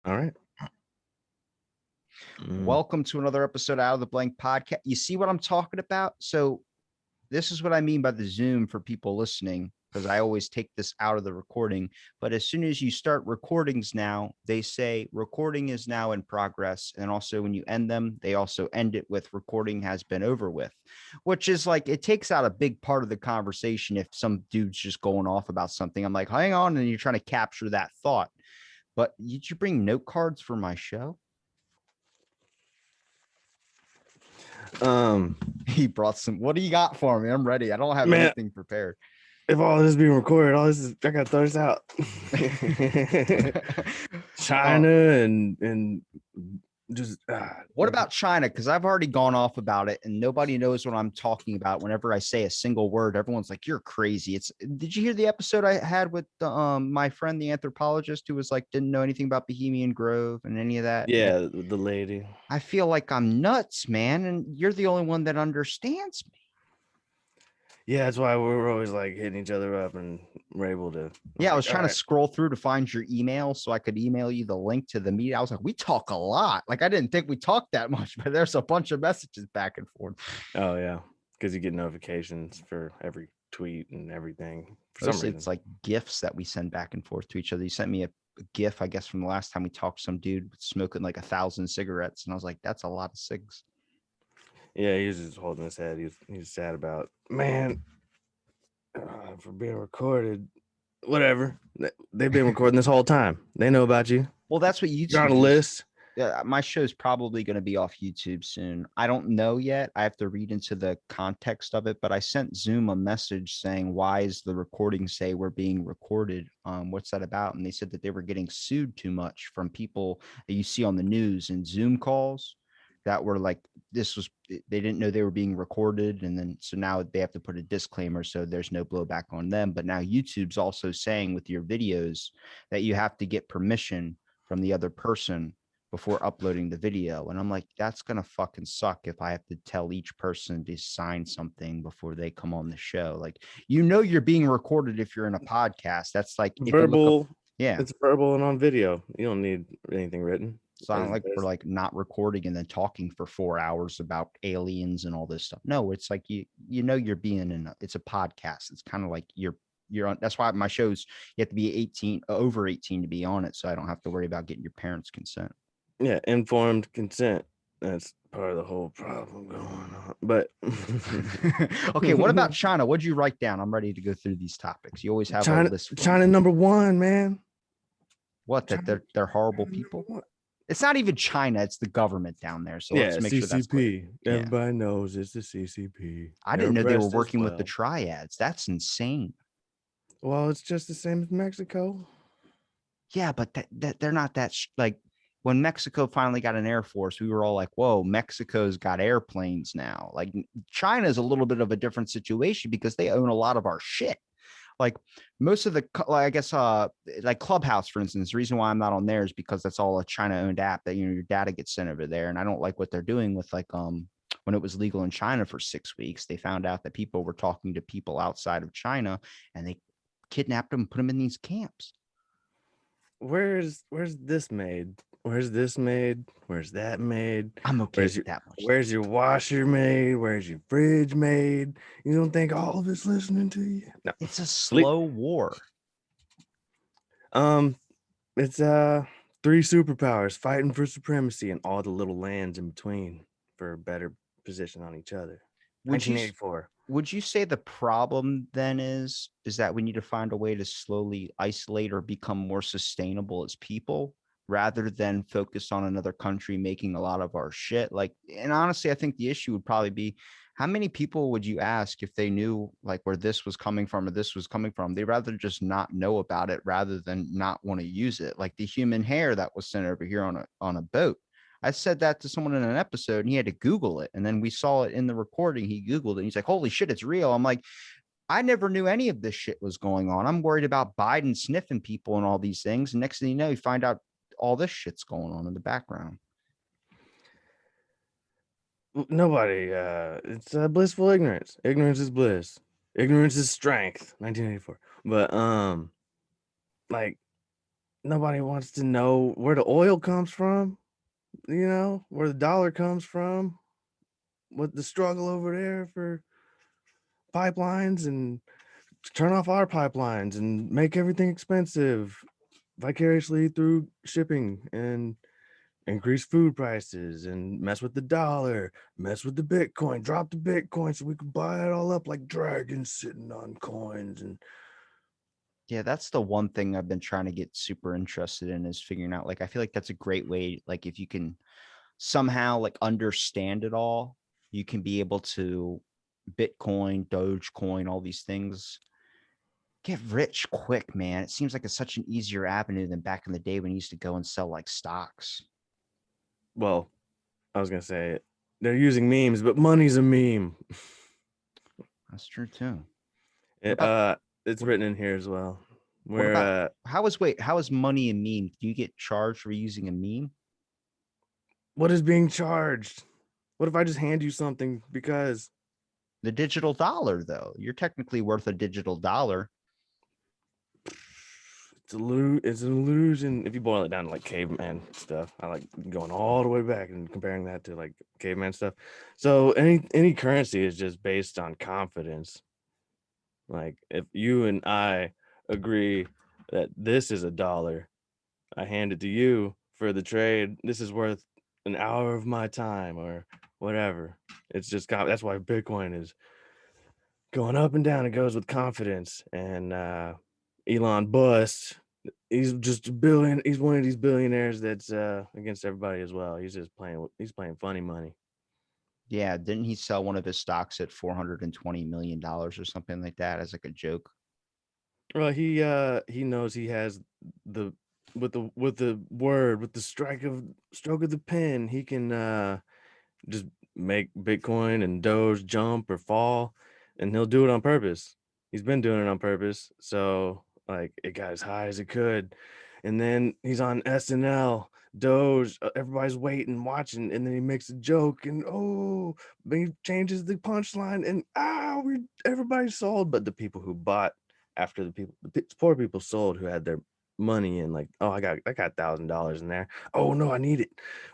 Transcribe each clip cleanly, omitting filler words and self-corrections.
All right. Welcome to another episode Out of the Blank podcast. You see what I'm talking about? So this is what I mean by the Zoom for people listening, because I always take this out of the recording. But as soon as you start recordings now, they say recording is now in progress. And also when you end them, they also end it with recording has been over with, which is like, it takes out a big part of the conversation. If some dude's just going off about something, I'm like, hang on. And you're trying to capture that thought. But did you bring note cards for my show? He brought some. What do you got for me? I'm ready. I don't have anything prepared. If all this is being recorded, all this is, I gotta throw this out. China and just what about China? Because I've already gone off about it and nobody knows what I'm talking about. Whenever I say a single word, everyone's like, you're crazy. Did you hear the episode I had with my friend, the anthropologist, who was like, didn't know anything about Bohemian Grove and any of that? Yeah, the lady. I feel like I'm nuts, man. And you're the only one that understands me. Yeah, that's why we're always like hitting each other up and we're able to. Yeah, I was trying to scroll through to find your email so I could email you the link to the meeting. I was like, we talk a lot. Like, I didn't think we talked that much, but there's a bunch of messages back and forth. Oh, yeah. Because you get notifications for every tweet and everything. For Mostly some reason. it's like GIFs that we send back and forth to each other. You sent me a GIF, I guess, from the last time we talked, some dude smoking like 1,000 cigarettes. And I was like, that's a lot of cigs. Yeah, he was just holding his head. He was sad about, man, for being recorded. Whatever. They've been recording this whole time. They know about you. Well, that's what YouTube. You're on a list. Yeah, my show's probably going to be off YouTube soon. I don't know yet. I have to read into the context of it, but I sent Zoom a message saying, why is the recording say we're being recorded? What's that about? And they said that they were getting sued too much from people that you see on the news and Zoom calls that were like, they didn't know they were being recorded. And then, so now they have to put a disclaimer so there's no blowback on them. But now YouTube's also saying with your videos that you have to get permission from the other person before uploading the video. And I'm like, that's going to fucking suck if I have to tell each person to sign something before they come on the show. Like, you're being recorded if you're in a podcast. That's like verbal. Yeah. It's verbal and on video. You don't need anything written. It's not like we're like not recording and then talking for 4 hours about aliens and all this stuff. No, it's like, you're being it's a podcast. It's kind of like you're on. That's why my shows, you have to be over 18 to be on it. So I don't have to worry about getting your parents' consent. Yeah, informed consent. That's part of the whole problem going on. But okay, what about China? What'd you write down? I'm ready to go through these topics. You always have China, a list. China number one, man. What? That they're horrible people? It's not even China. It's the government down there. So let's make CCP. sure that's clear. Everybody knows it's the CCP. I didn't know they were working with the triads. That's insane. Well, it's just the same as Mexico. Yeah, but they're not that like, when Mexico finally got an air force, we were all like, whoa, Mexico's got airplanes now. Like, China is a little bit of a different situation because they own a lot of our shit. Like most of the, I guess, like Clubhouse, for instance, the reason why I'm not on there is because that's all a China owned app that, your data gets sent over there. And I don't like what they're doing with like, when it was legal in China for 6 weeks, they found out that people were talking to people outside of China and they kidnapped them and put them in these camps. Where's this made? Where's this made? Where's that made? I'm okay with that much. Where's your washer made? Where's your fridge made? You don't think all of it's listening to you? No. It's a slow war. It's 3 superpowers fighting for supremacy and all the little lands in between for a better position on each other. 1984. Would you say the problem then is that we need to find a way to slowly isolate or become more sustainable as people rather than focus on another country making a lot of our shit? Like, and honestly, I think the issue would probably be, how many people would you ask if they knew like where this was coming from or this was coming from? They'd rather just not know about it rather than not want to use it. Like the human hair that was sent over here on a boat. I said that to someone in an episode and he had to Google it. And then we saw it in the recording. He Googled it. And he's like, holy shit, it's real. I'm like, I never knew any of this shit was going on. I'm worried about Biden sniffing people and all these things. And next thing you know, you find out all this shit's going on in the background. Nobody, it's blissful ignorance. Ignorance is bliss. Ignorance is strength. 1984. But like nobody wants to know where the oil comes from, where the dollar comes from, what the struggle over there for pipelines and turn off our pipelines and make everything expensive vicariously through shipping and increase food prices and mess with the dollar, mess with the Bitcoin, drop the Bitcoin so we can buy it all up like dragons sitting on coins. And Yeah, that's the one thing I've been trying to get super interested in is figuring out, like, I feel like that's a great way. Like, if you can somehow like understand it all, you can be able to Bitcoin, Dogecoin, all these things, get rich quick, man. It seems like it's such an easier avenue than back in the day when you used to go and sell like stocks. well, I was gonna say they're using memes, but money's a meme. That's true too. What It, about it's what, written in here as well. what Where about how is money a meme? Do you get charged for using a meme? what is being charged? What if I just hand you something because The digital dollar, though, you're technically worth a digital dollar. it's an illusion? If you boil it down to like caveman stuff, I like going all the way back and comparing that to like caveman stuff. So any currency is just based on confidence. Like if you and I agree that this is a dollar, I hand it to you for the trade. This is worth an hour of my time or whatever. It's just that's why Bitcoin is going up and down. It goes with confidence. And Elon bust. He's just a billion. He's one of these billionaires that's against everybody as well. He's playing funny money. Yeah, didn't he sell one of his stocks at $420 million or something like that as like a joke? Well, he knows he has the with the stroke of the pen, he can just make Bitcoin and Doge jump or fall, and he'll do it on purpose. He's been doing it on purpose. So like it got as high as it could. And then he's on SNL, Doge, everybody's waiting, watching, and then he makes a joke and he changes the punchline and everybody sold. But the people who bought after the poor people sold who had their money in like, oh, I got $1,000 in there. Oh no, I need it.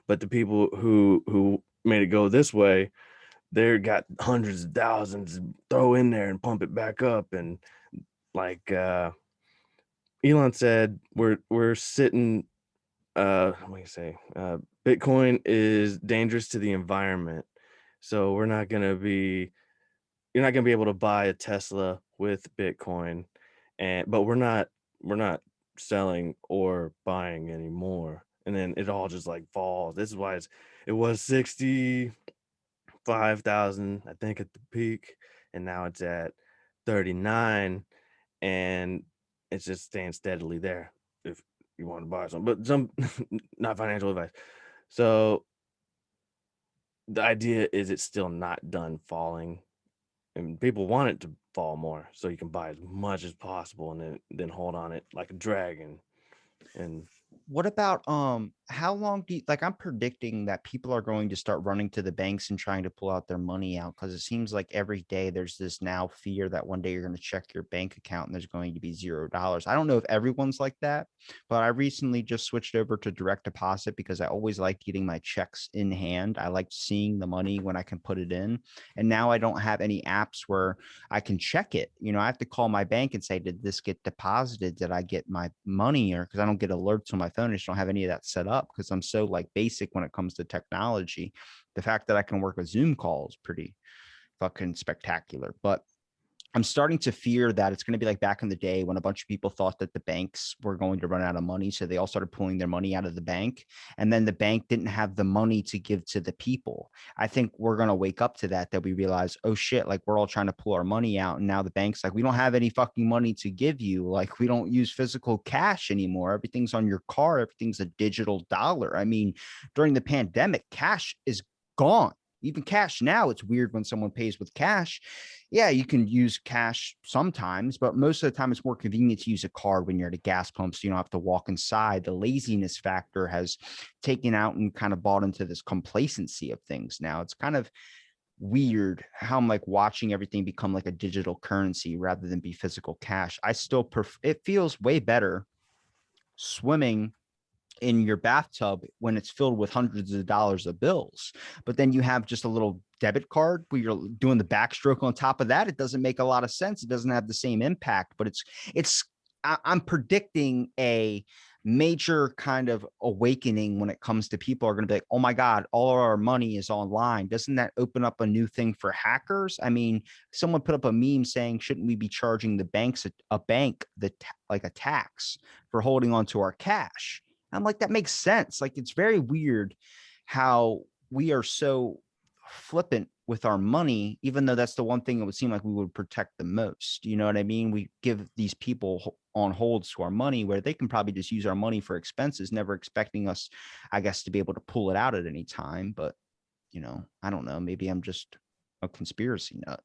But the people who made it go this way, they got hundreds of thousands, throw in there and pump it back up. And like Elon said, we're sitting what do you say? Bitcoin is dangerous to the environment. So you're not gonna be able to buy a Tesla with Bitcoin. But we're not selling or buying anymore. And then it all just like falls. This is why it was 65,000, I think, at the peak, and now it's at 39, and it's just staying steadily there if you want to buy something. But some not financial advice. So the idea is it's still not done falling, and people want it to fall more so you can buy as much as possible and then hold on it like a dragon. And What about how long do you like, I'm predicting that people are going to start running to the banks and trying to pull out their money out, because it seems like every day there's this now fear that one day you're going to check your bank account and there's going to be $0. I don't know if everyone's like that, but I recently just switched over to direct deposit because I always liked getting my checks in hand. I liked seeing the money when I can put it in. And now I don't have any apps where I can check it. I have to call my bank and say, did this get deposited? Did I get my money? Or because I don't get alerts on my phone. I just don't have any of that set up because I'm so like basic when it comes to technology. The fact that I can work with Zoom calls pretty fucking spectacular. But I'm starting to fear that it's going to be like back in the day when a bunch of people thought that the banks were going to run out of money. So they all started pulling their money out of the bank. And then the bank didn't have the money to give to the people. I think we're going to wake up to that we realize, oh shit, like we're all trying to pull our money out. And now the bank's like, we don't have any fucking money to give you. Like we don't use physical cash anymore. Everything's on your card. Everything's a digital dollar. I mean, during the pandemic, cash is gone. Even cash now, it's weird when someone pays with cash. Yeah, you can use cash sometimes, but most of the time it's more convenient to use a card when you're at a gas pump so you don't have to walk inside. The laziness factor has taken out and kind of bought into this complacency of things now. It's kind of weird how I'm like watching everything become like a digital currency rather than be physical cash. I still it feels way better swimming in your bathtub when it's filled with hundreds of dollars of bills. But then you have just a little debit card where you're doing the backstroke on top of that. It doesn't make a lot of sense. It doesn't have the same impact, but it's I'm predicting a major kind of awakening when it comes to people are going to be like, oh my God, all of our money is online. Doesn't that open up a new thing for hackers? I mean, someone put up a meme saying, shouldn't we be charging the banks a bank like a tax for holding on to our cash? I'm like, that makes sense. Like, it's very weird how we are so flippant with our money, even though that's the one thing it would seem like we would protect the most. You know what I mean? We give these people on holds to our money where they can probably just use our money for expenses, never expecting us, I guess, to be able to pull it out at any time. But, I don't know. Maybe I'm just a conspiracy nut.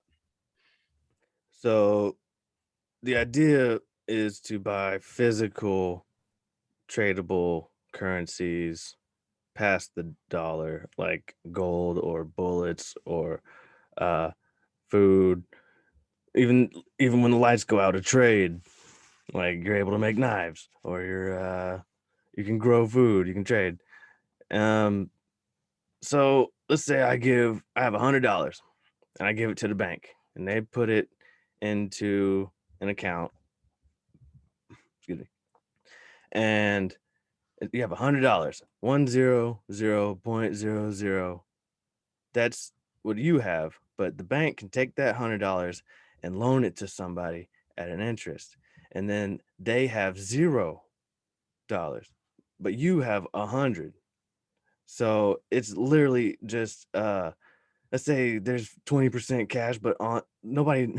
So the idea is to buy physical tradable currencies past the dollar, like gold or bullets or uh, food. Even when the lights go out, a trade. Like you're able to make knives, or you can grow food, you can trade. Um, so let's say I have $100 and I give it to the bank, and they put it into an account. Excuse me, and you have $100, 100.00. That's what you have, but the bank can take that $100 and loan it to somebody at an interest, and then they have $0, but you have 100. So it's literally just let's say there's 20% cash, but on nobody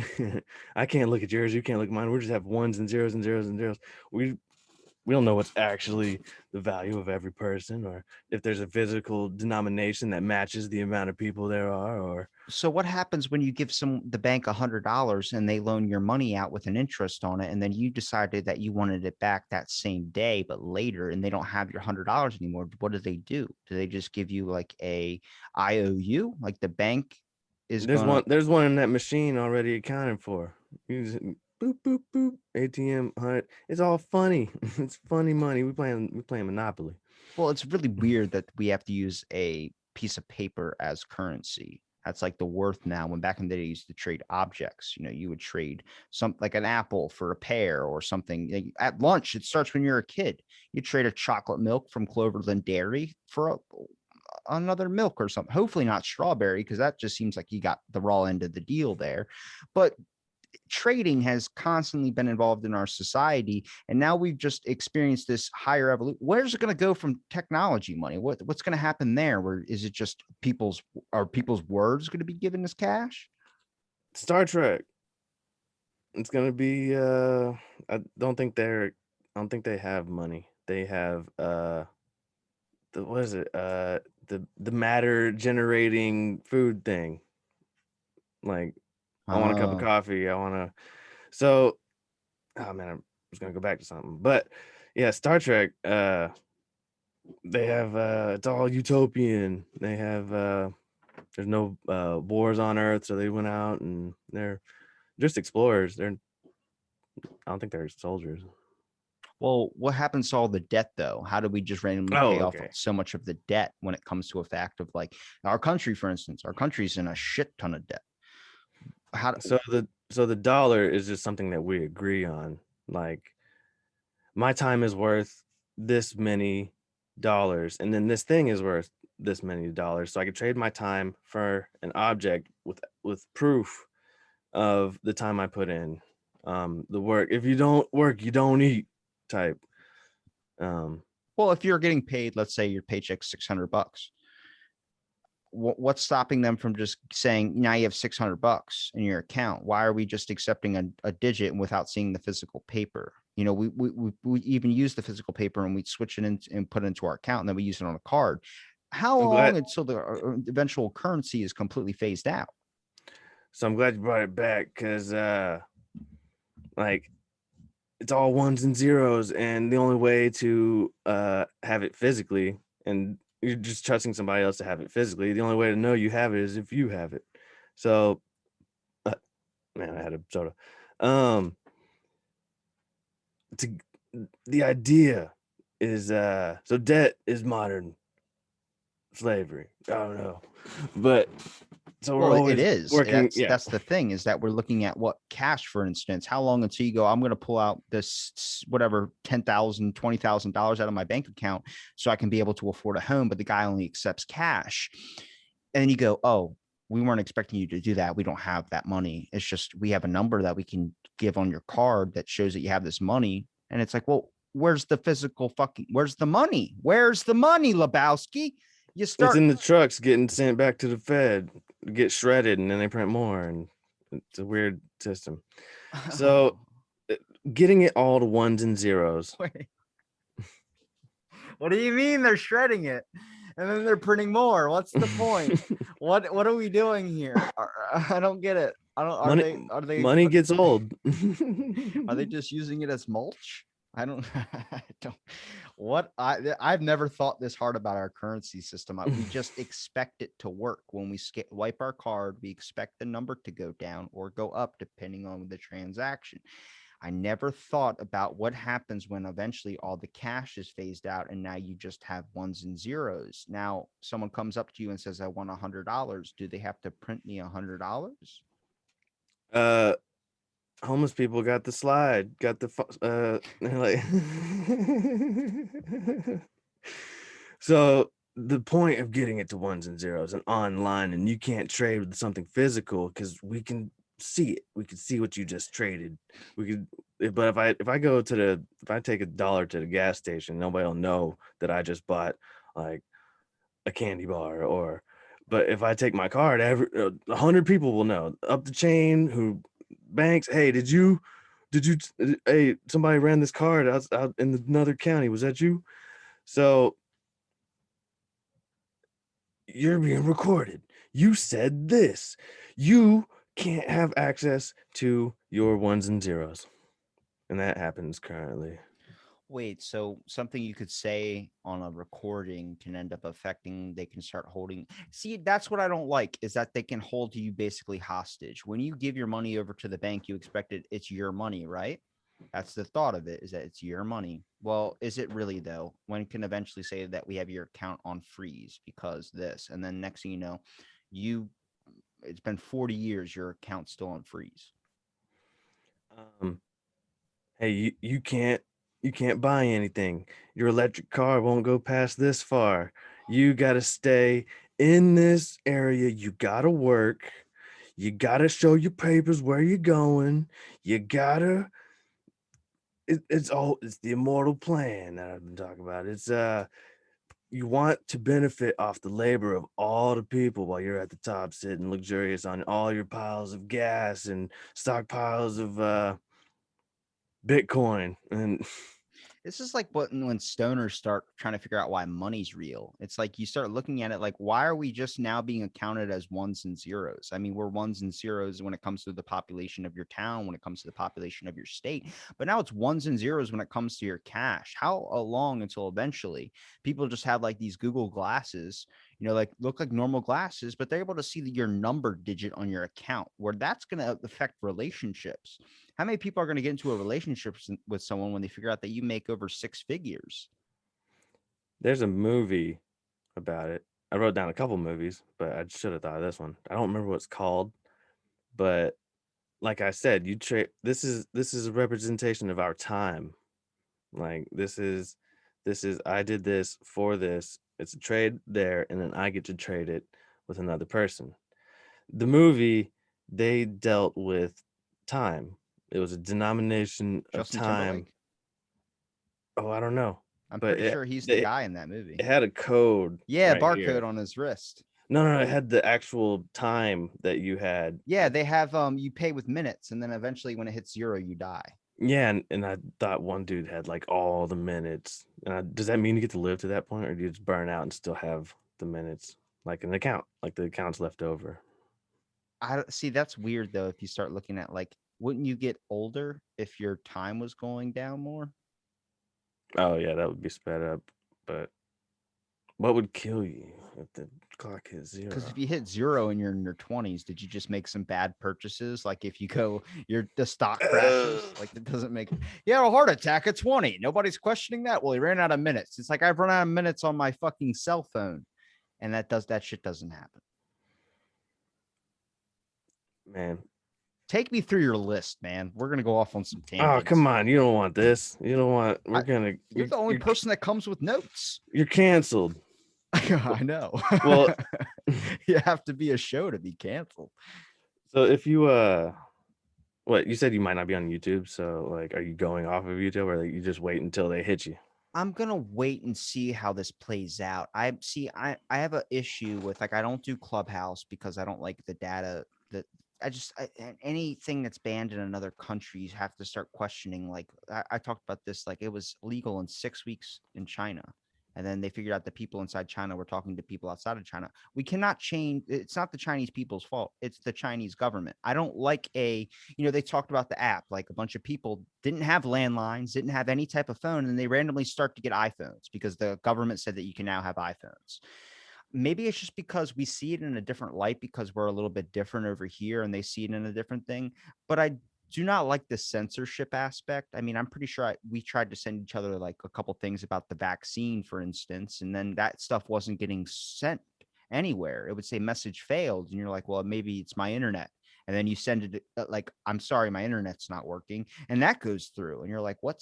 I can't look at yours, you can't look at mine. We just have ones and zeros and zeros and zeros. We don't know what's actually the value of every person, or if there's a physical denomination that matches the amount of people there are, or So what happens when you give the bank $100 and they loan your money out with an interest on it, and then you decided that you wanted it back that same day, but later, and they don't have your $100 anymore? What do they do? Do they just give you like a IOU? Like the bank is gonna. there's one in that machine already accounted for. You just boop boop boop ATM 100. It's all funny. It's funny money. We playing Monopoly. Well, it's really weird that we have to use a piece of paper as currency. That's like the worth now. When back in the day, you used to trade objects. You would trade some like an apple for a pear or something. Like, at lunch, it starts when you're a kid. You trade a chocolate milk from Cloverland Dairy for another milk or something. Hopefully not strawberry, because that just seems like you got the raw end of the deal there. But trading has constantly been involved in our society, and now we've just experienced this higher evolution. Where's it going to go from technology money? What's going to happen there? Where is it just people's words going to be given as cash? Star Trek. It's gonna be I don't think they have money. They have what is it? The matter generating food thing. Like I want a cup of Oh, coffee. I want to so oh man, I was gonna go back to something. But yeah, Star Trek, they have it's all utopian. They have there's no wars on Earth, so they went out and they're just explorers. I don't think they're soldiers. well, what happens to all the debt though? How do we just randomly Oh, pay off okay. so much of the debt when it comes to a fact of like our country, for instance? Our country's in a shit ton of debt. How? So the dollar is just something that we agree on. Like my time is worth this many dollars, and then this thing is worth this many dollars. So I could trade my time for an object with proof of the time I put in, the work. If you don't work, you don't eat type. Um, Well, if you're getting paid, let's say your paycheck's $600, what's stopping them from just saying now you have $600 in your account? Why are we just accepting a digit without seeing the physical paper? We even use the physical paper and we switch it in and put it into our account, and then we use it on a card. How I'm glad. long until the eventual currency is completely phased out? So I'm glad you brought it back because like it's all ones and zeros, and the only way to have it physically, and you're just trusting somebody else to have it physically, the only way to know you have it is if you have it. So uh, man, I had a soda. um to the idea is so debt is modern slavery. I don't know, but so we're Well, it always is. working. Yeah, That's the thing, is that we're looking at what cash, for instance. How long until you go, I'm going to pull out this whatever $10,000, $20,000 out of my bank account so I can be able to afford a home, but the guy only accepts cash. And then you go, oh, we weren't expecting you to do that. We don't have that money. It's just we have a number that we can give on your card that shows that you have this money. And it's like, well, where's the physical fucking, where's the money? Where's the money, Lebowski? You it's start. in the trucks getting sent back to the Fed, get shredded, and then they print more, and it's a weird system. So uh, getting it all to ones and zeros. Wait, what do you mean they're shredding it? And then they're printing more. What's the point? What are we doing here? I don't get it. I don't money are they money put, gets old. are they just using it as mulch? I don't I don't what I've never thought this hard about our currency system. We just expect it to work. When we wipe our card, we expect the number to go down or go up depending on the transaction. I never thought about what happens when eventually all the cash is phased out and now you just have ones and zeros. Now, someone comes up to you and says, I want $100. Do they have to print me $100? uh Homeless people got the slide, got the they're like so the point of getting it to ones and zeros and online, and you can't trade with something physical because we can see it. We can see what you just traded. We could, but if I go to the if I take $1 to the gas station, nobody will know that I just bought like a candy bar or. But if I take my card, 100 people will know up the chain who banks. Hey, hey, somebody ran this card out in another county. Was that you? So you're being recorded. You said this. You can't have access to your ones and zeros. And that happens currently. Wait, so something you could say on a recording can end up affecting, they can start holding. See, that's what I don't like, is that they can hold you basically hostage. When you give your money over to the bank, you expect it's your money, right? That's the thought of it, is that it's your money. Well, is it really though? One can eventually say that we have your account on freeze because this, and then next thing you know, you it's been 40 years, your account's still on freeze. Um, hey, you can't buy anything. Your electric car won't go past this far. You gotta stay in this area. You gotta work. You gotta show your papers where you're going. You gotta it's the immortal plan that I've been talking about. It's you want to benefit off the labor of all the people while you're at the top sitting luxurious on all your piles of gas and stockpiles of Bitcoin and This is like what when stoners start trying to figure out why money's real. It's like you start looking at it like, why are we just now being accounted as ones and zeros? I mean, we're ones and zeros when it comes to the population of your town, when it comes to the population of your state, but now it's ones and zeros when it comes to your cash. How long until eventually people just have like these Google glasses, like look like normal glasses, but they're able to see your number digit on your account, where that's going to affect relationships. How many people are going to get into a relationship with someone when they figure out that you make over six figures? there's a movie about it. I wrote down a couple movies, but I should have thought of this one. I don't remember what it's called, but like I said, you trade this is a representation of our time. Like this is I did this for this. It's a trade there, and then I get to trade it with another person. The movie, they dealt with time. It was a denomination of Justin time. Timberlake. Oh, I don't know, I'm but pretty it sure he's the it, guy in that movie. it had a code Yeah, right barcode here. on his wrist. No, no, no, it had the actual time that you had. Yeah, they have you pay with minutes, and then eventually when it hits zero, you die. Yeah, and I thought one dude had like all the minutes. Does that mean you get to live to that point, or do you just burn out and still have the minutes, like an account, like the account's left over? I see, that's weird though. If you start looking at like, wouldn't you get older if your time was going down more? Oh yeah, that would be sped up. But what would kill you? If the clock hits Because if zero. you hit zero and you're in your 20s, did you just make some bad purchases? Like if you go, the stock crashes, like that doesn't make. You had a heart attack at 20. Nobody's questioning that. Well, he ran out of minutes. It's like I've run out of minutes on my fucking cell phone, and that shit doesn't happen. Man. Take me through your list, man. We're gonna go off on some Oh, come tangents. on. You don't want this. You don't want. I, We're gonna. you're the only person that comes with notes. You're canceled. I know. Well, You have to be a show to be canceled. so if you what you said you might not be on YouTube, so like, are you going off of YouTube, or like you just wait until they hit you? I'm gonna wait and see how this plays out. I have an issue with, like, I don't do Clubhouse because I don't like the data that anything that's banned in another country, you have to start questioning. Like I talked about this, like it was legal in 6 weeks in China. And then they figured out that people inside China were talking to people outside of China. We cannot change. It's not the Chinese people's fault. It's the Chinese government. I don't like they talked about the app, like a bunch of people didn't have landlines, didn't have any type of phone, and they randomly start to get iPhones because the government said that you can now have iPhones. Maybe it's just because we see it in a different light because we're a little bit different over here and they see it in a different thing. But I do not like the censorship aspect. I mean, I'm pretty sure we tried to send each other like a couple things about the vaccine, for instance, and then that stuff wasn't getting sent anywhere. It would say message failed, and you're like, well, maybe it's my internet. And then you send it like, I'm sorry, my internet's not working, and that goes through, and you're like, what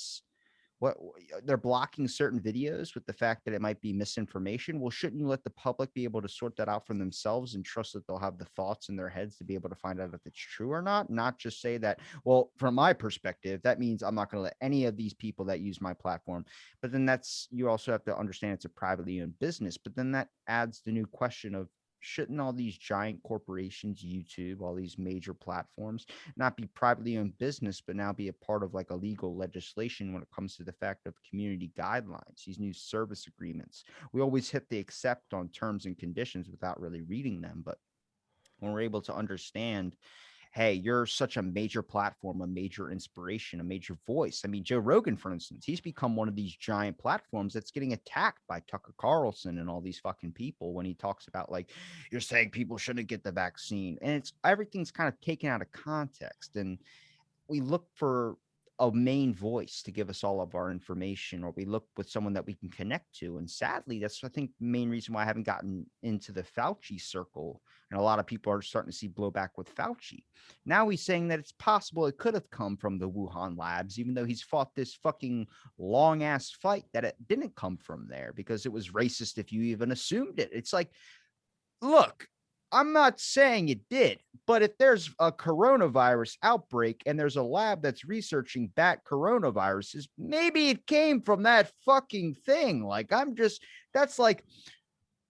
they're blocking certain videos with the fact that it might be misinformation. Well, shouldn't you let the public be able to sort that out for themselves and trust that they'll have the thoughts in their heads to be able to find out if it's true or not just say that, well, from my perspective, that means I'm not going to let any of these people that use my platform. But then you also have to understand it's a privately owned business. But then that adds the new question of, shouldn't all these giant corporations, YouTube, all these major platforms, not be privately owned business, but now be a part of like a legal legislation when it comes to the fact of community guidelines, these new service agreements? We always hit the accept on terms and conditions without really reading them. But when we're able to understand, hey, you're such a major platform, a major inspiration, a major voice. I mean, Joe Rogan, for instance, he's become one of these giant platforms that's getting attacked by Tucker Carlson and all these fucking people when he talks about, like, you're saying people shouldn't get the vaccine. And it's everything's kind of taken out of context. And we look for a main voice to give us all of our information, or we look with someone that we can connect to. And sadly, that's, I think, the main reason why I haven't gotten into the Fauci circle. And a lot of people are starting to see blowback with Fauci. Now he's saying that it's possible it could have come from the Wuhan labs, even though he's fought this fucking long ass fight that it didn't come from there because it was racist if you even assumed it. It's like, look, I'm not saying it did, but if there's a coronavirus outbreak and there's a lab that's researching bat coronaviruses, maybe it came from that fucking thing. Like, that's like,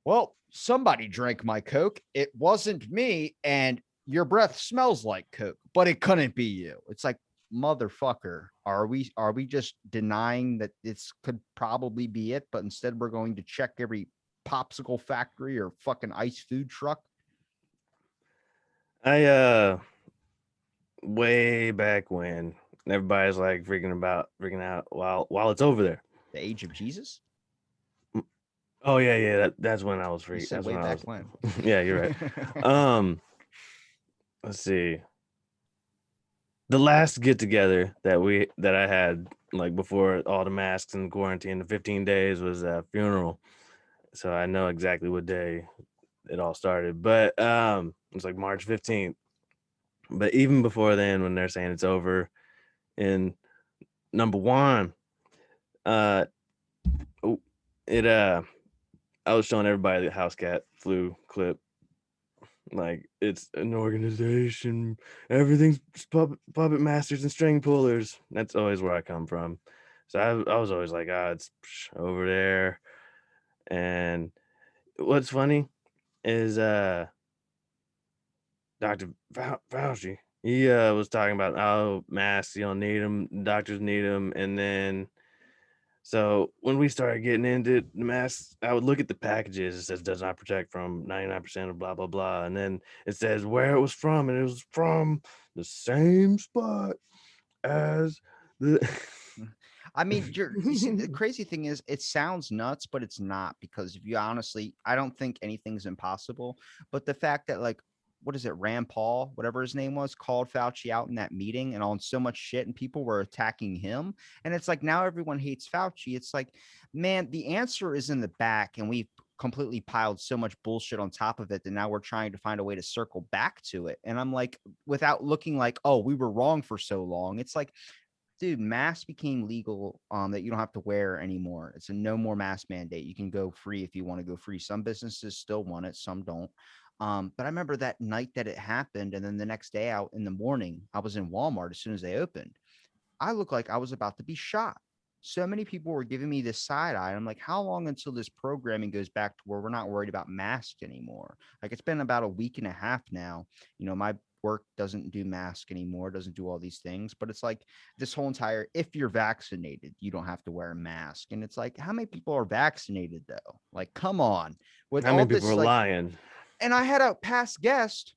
well, somebody drank my Coke. It wasn't me. And your breath smells like Coke, but it couldn't be you. It's like, motherfucker, are we just denying that this could probably be it, but instead we're going to check every popsicle factory or fucking ice food truck? I way back when everybody's like freaking out while it's over there. The age of Jesus? Oh yeah, that's when I was You free. said That's way when I back was. when. Yeah, you're right. Um, let's see. The last get together that I had, like, before all the masks and quarantine, the 15 days, was a funeral. So I know exactly what day it all started. But it was like March 15th. But even before then, when they're saying it's over, in number one, uh oh, it I was showing everybody the house cat flu clip. Like, it's an organization, everything's puppet masters and string pullers. That's always where I come from. So I was always like, it's over there. And what's funny is Dr. Fauci, he was talking about, masks, you don't need them, doctors need them. And then, so when we started getting into the masks, I would look at the packages. It says does not protect from 99% of blah, blah, blah. And then it says where it was from. And it was from the same spot as the. I mean, you see, the crazy thing is, it sounds nuts, but it's not, because if you honestly, I don't think anything's impossible. But the fact that, like, what is it, Rand Paul, whatever his name was, called Fauci out in that meeting and on so much shit, and people were attacking him. And it's like, now everyone hates Fauci. It's like, man, the answer is in the back, and we've completely piled so much bullshit on top of it that now we're trying to find a way to circle back to it. And I'm like, without looking like, oh, we were wrong for so long. It's like, dude, masks became legal, that you don't have to wear anymore. It's a no more mask mandate. You can go free if you want to go free. Some businesses still want it, some don't. But I remember that night that it happened, and then the next day out in the morning, I was in Walmart as soon as they opened. I looked like I was about to be shot. So many people were giving me this side eye. I'm like, how long until this programming goes back to where we're not worried about masks anymore? Like, it's been about a week and a half now. My work doesn't do mask anymore, doesn't do all these things, but it's like this whole entire, if you're vaccinated, you don't have to wear a mask. And it's like, how many people are vaccinated though? Like, come on, with How all many people are this, like, lying? and I had a past guest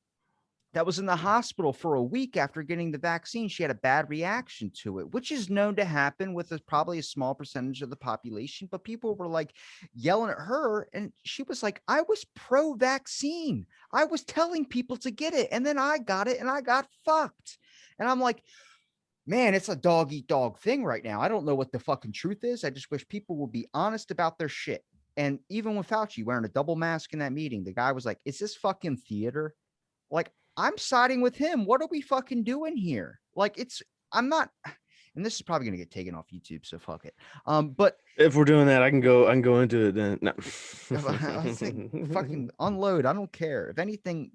that was in the hospital for a week after getting the vaccine. She had a bad reaction to it, which is known to happen with probably a small percentage of the population. But people were like yelling at her, and she was like, I was pro vaccine. I was telling people to get it. And then I got it and I got fucked. And I'm like, man, it's a dog eat dog thing right now. I don't know what the fucking truth is. I just wish people would be honest about their shit. And even with Fauci wearing a double mask in that meeting, the guy was like, is this fucking theater? Like, I'm siding with him. What are we fucking doing here? Like, I'm not, and this is probably gonna get taken off YouTube, so fuck it. But If we're doing that, I can go into it then. No. I was like, fucking unload. I don't care. If anything,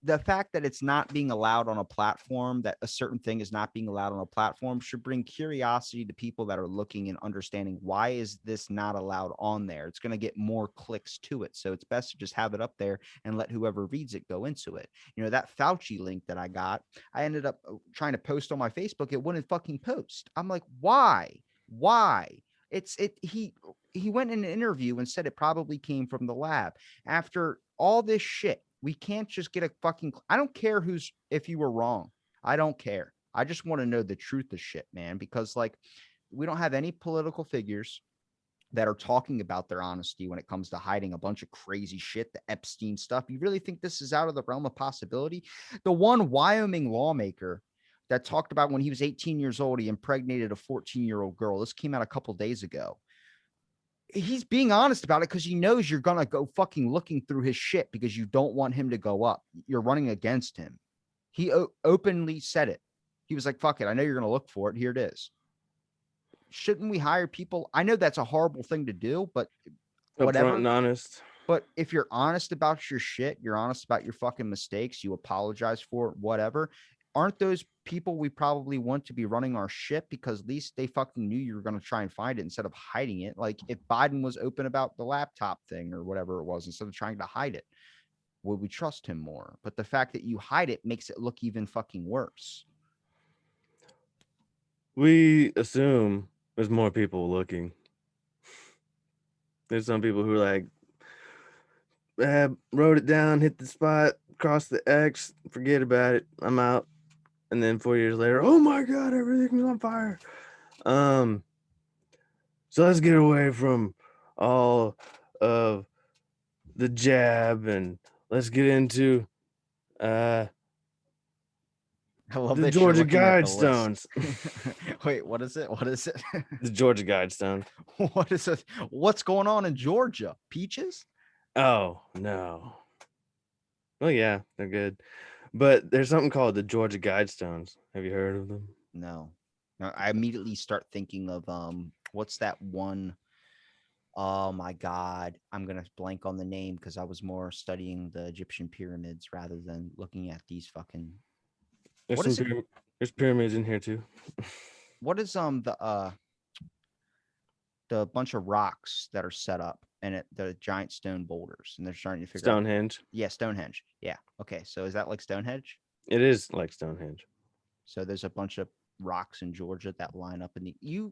the fact that it's not being allowed on a platform, that a certain thing is not being allowed on a platform, should bring curiosity to people that are looking and understanding, why is this not allowed on there? It's going to get more clicks to it. So it's best to just have it up there and let whoever reads it go into it. That Fauci link that I got, I ended up trying to post on my Facebook. It wouldn't fucking post. I'm like, why? Why? He went in an interview and said it probably came from the lab. After all this shit, we can't just get a fucking, I don't care if you were wrong. I don't care. I just want to know the truth of shit, man, because, like, we don't have any political figures that are talking about their honesty when it comes to hiding a bunch of crazy shit, the Epstein stuff. You really think this is out of the realm of possibility? The one Wyoming lawmaker that talked about when he was 18 years old, he impregnated a 14-year-old girl. This came out a couple days ago. He's being honest about it because he knows you're going to go fucking looking through his shit because you don't want him to go up. You're running against him. He openly said it. He was like, fuck it. I know you're going to look for it. Here it is. Shouldn't we hire people? I know that's a horrible thing to do, but Upfront whatever. and honest. But if you're honest about your shit, you're honest about your fucking mistakes, you apologize for it, whatever. Aren't those people we probably want to be running our shit? Because at least they fucking knew you were going to try and find it instead of hiding it. Like, if Biden was open about the laptop thing or whatever it was, instead of trying to hide it, would we trust him more? But the fact that you hide it makes it look even fucking worse. We assume there's more people looking. There's some people who are like, wrote it down, hit the spot, cross the X, forget about it, I'm out. And then 4 years later, oh my God, everything's on fire. So let's get away from all of the jab and let's get into I love the that you're Georgia looking at the list. Guidestones. Wait, what is it? What is it? The Georgia Guidestones. What is it? What's going on in Georgia? Peaches? Oh no. Well, yeah, they're good. But there's something called the Georgia Guidestones. Have you heard of them? No. I immediately start thinking of what's that one? Oh my God. I'm gonna blank on the name because I was more studying the Egyptian pyramids rather than looking at these fucking, There's what some is it? there's pyramids in here too. What is the bunch of rocks that are set up and the giant stone boulders, and they're starting to figure out. Stonehenge. Yeah, Stonehenge. Yeah. Okay. So is that like Stonehenge? It is like Stonehenge. So there's a bunch of rocks in Georgia that line up. And you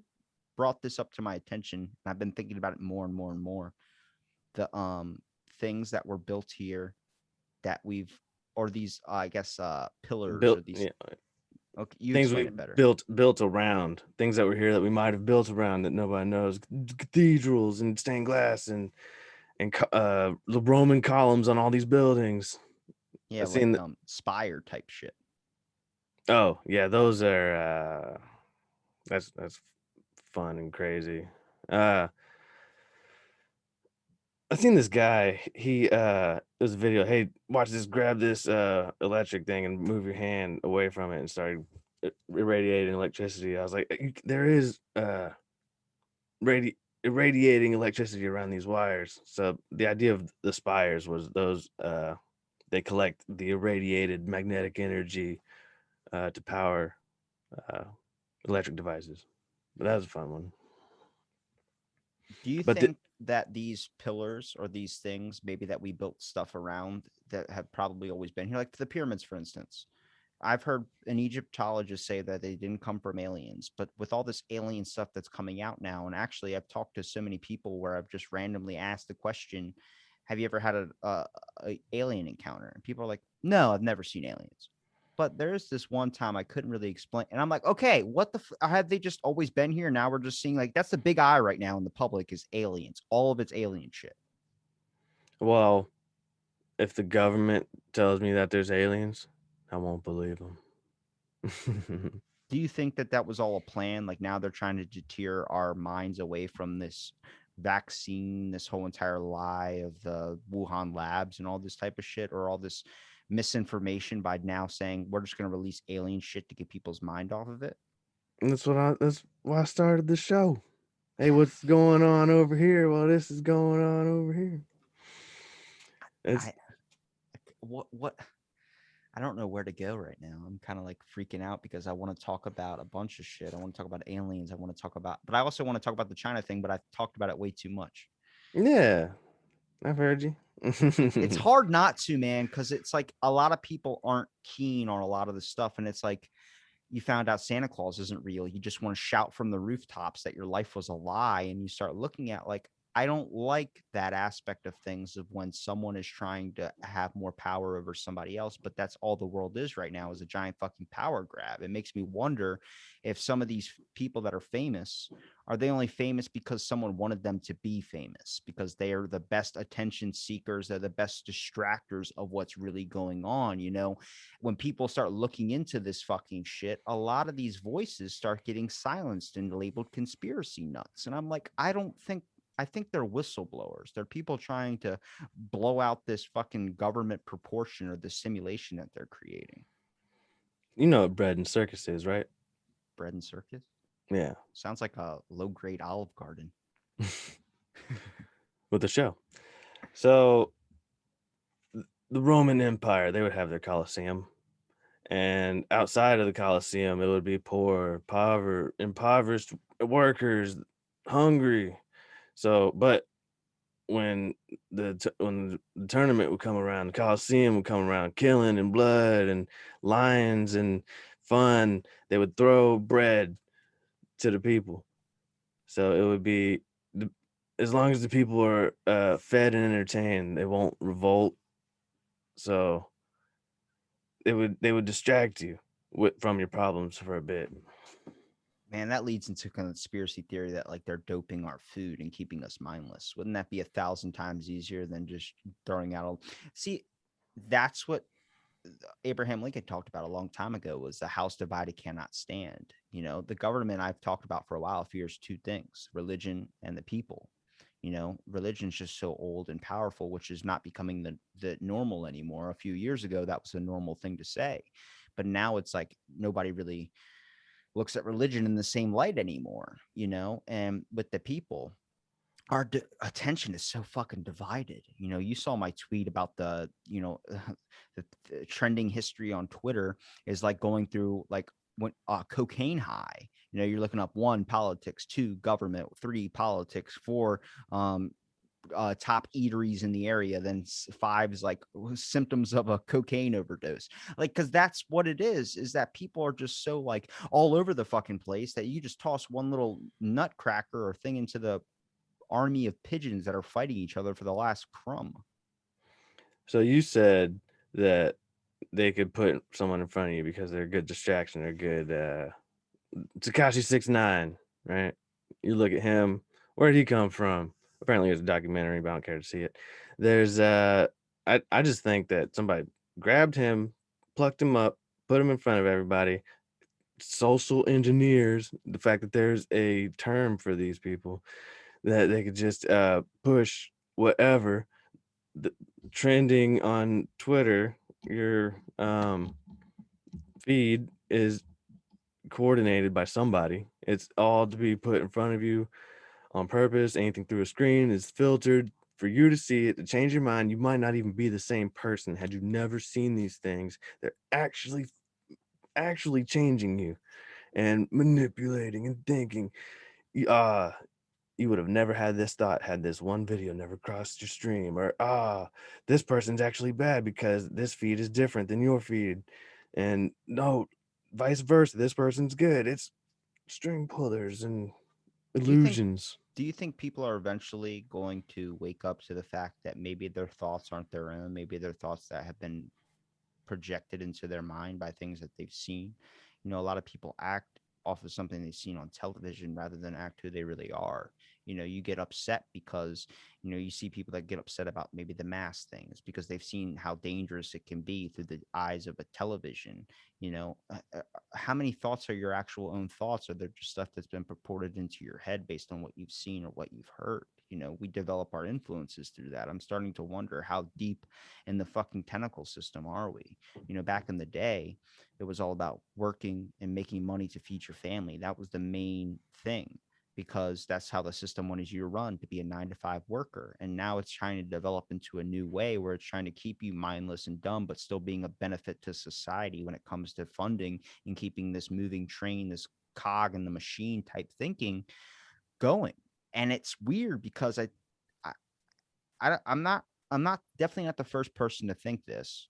brought this up to my attention, and I've been thinking about it more and more and more. The things that were built here that we've, or these I guess pillars, Built, or these yeah, Okay, you Things explain we it better. built around, things that were here that we might have built around that nobody knows. Cathedrals and stained glass and the Roman columns on all these buildings. Yeah, I've like seen. spire type shit. Oh yeah, those are that's fun and crazy. Uh, I seen this guy. There's a video. Hey, watch this. Grab this electric thing and move your hand away from it, and started irradiating electricity. I was like, there is irradiating electricity around these wires. So the idea of the spires was those they collect the irradiated magnetic energy to power uh, electric devices. But that was a fun one. Do you But think that these pillars or these things, maybe that we built stuff around that have probably always been here, like the pyramids, for instance? I've heard an Egyptologist say that they didn't come from aliens, but with all this alien stuff that's coming out now, and actually, I've talked to so many people where I've just randomly asked the question, "Have you ever had a alien encounter?" And people are like, "No, I've never seen aliens." But there's this one time I couldn't really explain, and I'm like, "Okay, what the have they just always been here? Now we're just seeing like that's the big eye right now in the public is aliens, all of it's alien shit." well, if the government tells me that there's aliens, I won't believe them. Do you think that that was all a plan? Like now they're trying to deter our minds away from this vaccine, this whole entire lie of the Wuhan labs and all this type of shit, or all this misinformation by now saying we're just going to release alien shit to get people's mind off of it? That's why I started the show. Hey, what's going on over here? Well, this is going on over here. It's I what I don't know where to go right now. I'm kind of like freaking out because I want to talk about a bunch of shit. I want to talk about aliens. I want to talk about, but I also want to talk about the China thing, but I've talked about it way too much. yeah, I've heard you. It's hard not to, man, because it's like a lot of people aren't keen on a lot of the stuff. And it's like you found out Santa Claus isn't real. You just want to shout from the rooftops that your life was a lie. And you start looking at like, I don't like that aspect of things of when someone is trying to have more power over somebody else, but that's all the world is right now is a giant fucking power grab. It makes me wonder if some of these people that are famous are they only famous because someone wanted them to be famous because they are the best attention seekers, they're the best distractors of what's really going on, you know? When people start looking into this fucking shit, a lot of these voices start getting silenced and labeled conspiracy nuts. And I'm like, I think they're whistleblowers. They're people trying to blow out this fucking government proportion or the simulation that they're creating. You know what bread and circus is, right? Bread and circus Yeah, sounds like a low grade Olive Garden. with the show. So the Roman Empire, they would have their Colosseum, and outside of the Colosseum, it would be poor, impoverished workers, hungry. So, but when when the tournament would come around, the Coliseum would come around, killing and blood and lions and fun, they would throw bread to the people. So it would be as long as the people are fed and entertained, they won't revolt. So they would distract you from your problems for a bit. Man, that leads into conspiracy theory that like they're doping our food and keeping us mindless. Wouldn't that be 1,000 times easier than just throwing out all? See, that's what Abraham Lincoln talked about a long time ago was the house divided cannot stand. You know, the government I've talked about for a while fears two things, religion and the people. You know, religion's just so old and powerful, which is not becoming the normal anymore. A few years ago, that was a normal thing to say. But now it's like nobody really looks at religion in the same light anymore, you know, and with the people our attention is so fucking divided. You know, you saw my tweet about the, you know, the trending history on Twitter is like going through like when cocaine high. You know, you're looking up one politics, two government, three politics, four top eateries in the area. Then five is like symptoms of a cocaine overdose. Like, because that's what it is that people are just so like all over the fucking place that you just toss one little nutcracker or thing into the army of pigeons that are fighting each other for the last crumb. So you said that they could put someone in front of you because they're a good distraction. They're good. Takashi 69, right? You look at him. Where did he come from? Apparently, it's a documentary, but I don't care to see it. There's I just think that somebody grabbed him, plucked him up, put him in front of everybody. Social engineers. The fact that there's a term for these people that they could just push whatever the, trending on Twitter. Your feed is coordinated by somebody. It's all to be put in front of you on purpose. Anything through a screen is filtered for you to see it, to change your mind. You might not even be the same person had you never seen these things. They're actually changing you and manipulating and thinking. Uh you would have never had this thought had this one video never crossed your stream, or this person's actually bad because this feed is different than your feed, and no, vice versa, this person's good. It's string pullers and Do you think illusions. do you think people are eventually going to wake up to the fact that maybe their thoughts aren't their own, maybe they're thoughts that have been projected into their mind by things that they've seen? You know, a lot of people act off of something they've seen on television rather than act who they really are. You know, you get upset because, you know, you see people that get upset about maybe the mass things because they've seen how dangerous it can be through the eyes of a television. You know, how many thoughts are your actual own thoughts, or they're just stuff that's been purported into your head based on what you've seen or what you've heard? You know, we develop our influences through that. I'm starting to wonder how deep in the fucking tentacle system are we? You know, back in the day, it was all about working and making money to feed your family. That was the main thing, because that's how the system wanted you to run, to be a 9 to 5 worker. And now it's trying to develop into a new way where it's trying to keep you mindless and dumb, but still being a benefit to society when it comes to funding and keeping this moving train, this cog in the machine type thinking going. And it's weird because I, I'm not definitely not the first person to think this,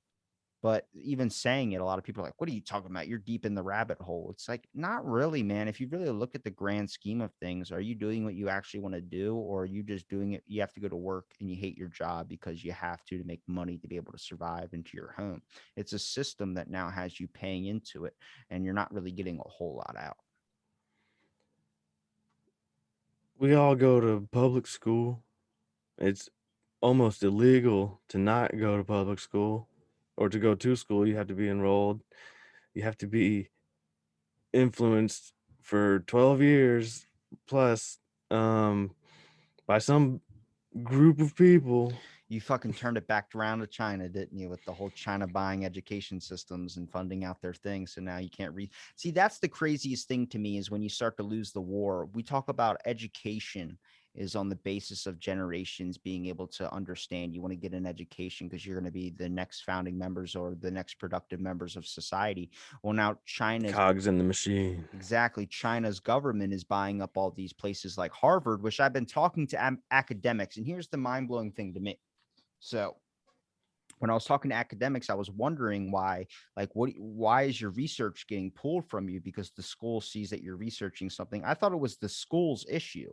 but even saying it, a lot of people are like, "What are you talking about? You're deep in the rabbit hole." It's like, not really, man. If you really look at the grand scheme of things, are you doing what you actually want to do, or are you just doing it? You have to go to work and you hate your job because you have to make money to be able to survive into your home. It's a system that now has you paying into it, and you're not really getting a whole lot out. We all go to public school. It's almost illegal to not go to public school, or to go to school. You have to be enrolled. You have to be influenced for 12 years plus, um, by some group of people. You fucking turned it back around to China, didn't you, with the whole China buying education systems and funding out their things. So now you can't read. See, that's the craziest thing to me is when you start to lose the war. We talk about education is on the basis of generations being able to understand. You want to get an education because you're going to be the next founding members or the next productive members of society. Well, now China's Cogs in the machine. exactly. China's government is buying up all these places like Harvard, which I've been talking to academics. And here's the mind blowing thing to me. So when I was talking to academics, I was wondering why, like, why is your research getting pulled from you because the school sees that you're researching something? I thought it was the school's issue,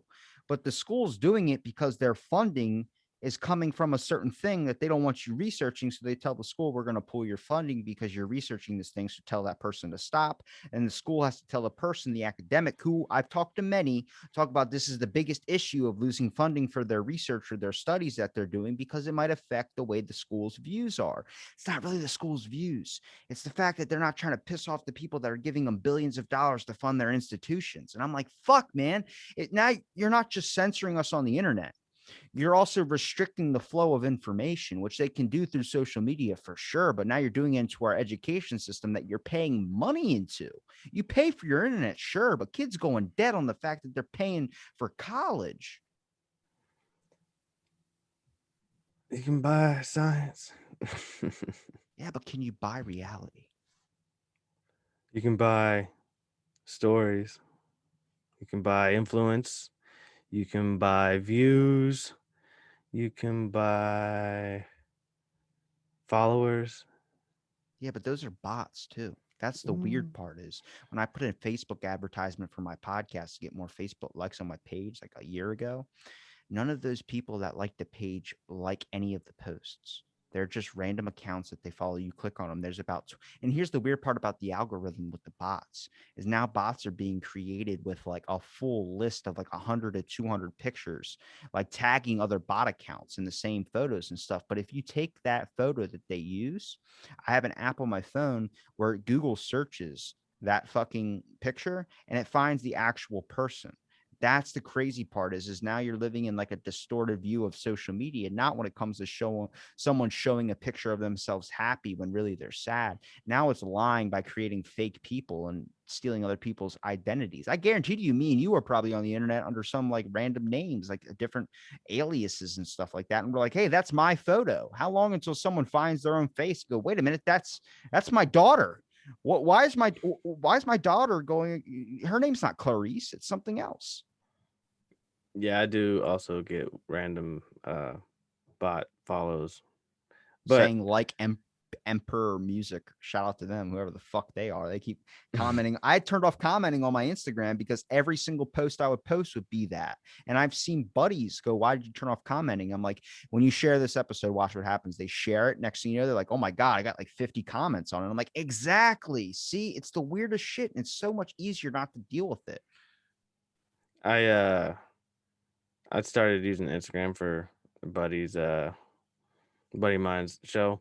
but the school's doing it because their funding is coming from a certain thing that they don't want you researching. So they tell the school, we're going to pull your funding because you're researching this thing. So tell that person to stop. And the school has to tell the person, the academic, who I've talked to many, talk about this is the biggest issue of losing funding for their research or their studies that they're doing because it might affect the way the school's views are. It's not really the school's views. It's the fact that they're not trying to piss off the people that are giving them billions of dollars to fund their institutions. And I'm like, fuck, man. Now you're not just censoring us on the internet. You're also restricting the flow of information, which they can do through social media for sure. But now you're doing it into our education system that you're paying money into. You pay for your internet, sure, but kids going dead on the fact that they're paying for college. You can buy science. Yeah, but can you buy reality? You can buy stories. You can buy influence. You can buy views. You can buy followers. Yeah, but those are bots too. That's the weird Mm. part is when I put in Facebook advertisement for my podcast to get more Facebook likes on my page like a year ago, none of those people that like the page like any of the posts. They're just random accounts that they follow. You click on them. There's and here's the weird part about the algorithm with the bots is now bots are being created with like a full list of like 100 to 200 pictures, like tagging other bot accounts in the same photos and stuff. But if you take that photo that they use, I have an app on my phone where Google searches that fucking picture and it finds the actual person. That's the crazy part is now you're living in like a distorted view of social media, not when it comes to showing someone showing a picture of themselves happy when really they're sad. Now it's lying by creating fake people and stealing other people's identities. I guarantee you, me and you are probably on the internet under some like random names, like different aliases and stuff like that. And we're like, hey, that's my photo. How long until someone finds their own face? Go, wait a minute, that's my daughter. What? Why is my daughter going? Her name's not Clarice. It's something else. Yeah, I do also get random bot follows. But Saying like Emperor Music. Shout out to them, whoever the fuck they are. They keep commenting. I turned off commenting on my Instagram because every single post I would post would be that. And I've seen buddies go, "Why did you turn off commenting?" I'm like, when you share this episode, watch what happens. They share it. Next thing you know, they're like, "Oh my God, I got like 50 comments on it." I'm like, exactly. See, it's the weirdest shit. And it's so much easier not to deal with it. I I started using Instagram for a buddy of mine's show,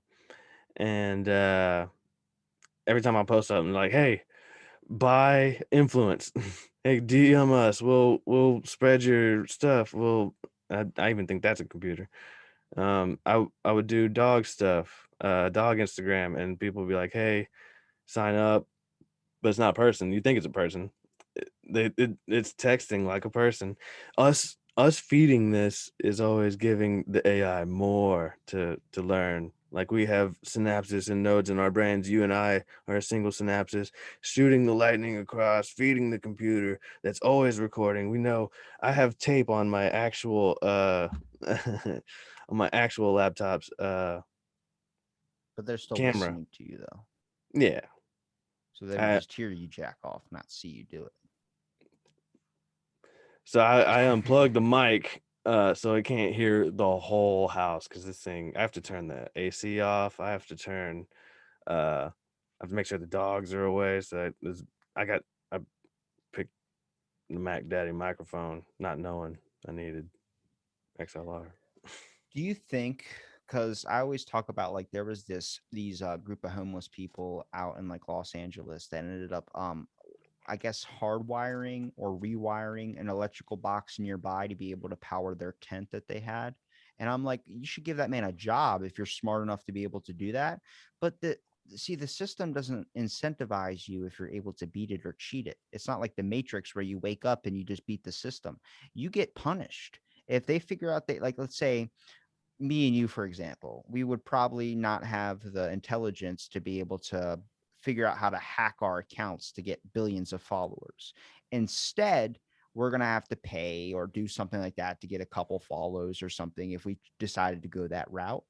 and every time I post something like, "Hey, buy influence. Hey, DM us. We'll spread your stuff. I even think that's a computer. I would do dog stuff, dog Instagram, and people would be like, "Hey, sign up," but it's not a person. You think it's a person. It's texting like a person. Us feeding this is always giving the AI more to learn. Like we have synapses and nodes in our brains. You and I are a single synapses, shooting the lightning across, feeding the computer that's always recording. We know I have tape on my actual on my actual laptop's But they're still camera. listening to you though. Yeah. So they would I, just hear you jack off, not see you do So I unplugged it. the mic so I can't hear the whole house because this thing I have to turn the AC off. I have to turn I have to make sure the dogs are away. I got I picked the Mac Daddy microphone, not knowing I needed XLR. Do you think, because I always talk about like there was these group of homeless people out in like Los Angeles that ended up I guess hardwiring or rewiring an electrical box nearby to be able to power their tent that they had. And I'm like, you should give that man a job if you're smart enough to be able to do that. But the system doesn't incentivize you if you're able to beat it or cheat it. It's not like the Matrix where you wake up and you just beat the system. You get punished. If they figure out that, like, let's say me and you, for example, we would probably not have the intelligence to be able to figure out how to hack our accounts to get billions of followers. Instead, we're going to have to pay or do something like that to get a couple follows or something if we decided to go that route.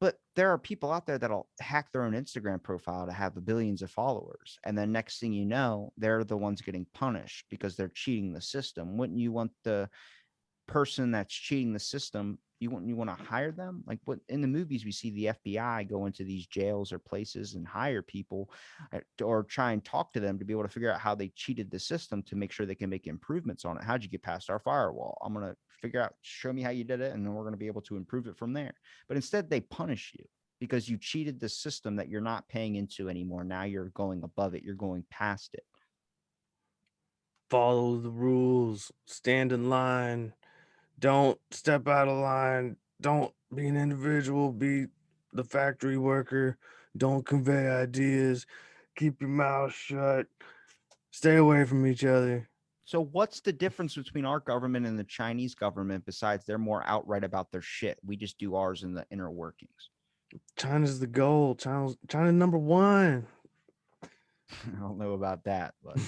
But there are people out there that'll hack their own Instagram profile to have the billions of followers. And then next thing you know, they're the ones getting punished because they're cheating the system. Wouldn't you want the person that's cheating the system, you want to hire them? Like what in the movies we see the FBI go into these jails or places and hire people or try and talk to them to be able to figure out how they cheated the system to make sure they can make improvements on it. How'd you get past our firewall? I'm going to figure out, show me how you did it, and then we're going to be able to improve it from there. But instead they punish you because you cheated the system that you're not paying into anymore. Now you're going above it, you're going past it. Follow the rules, stand in line, don't step out of line, don't be an individual, be the factory worker, don't convey ideas, keep your mouth shut, stay away from each other. So what's the difference between our government and the Chinese government besides they're more outright about their shit? We just do ours in the inner workings. China's the goal. China number one. I don't know about that, but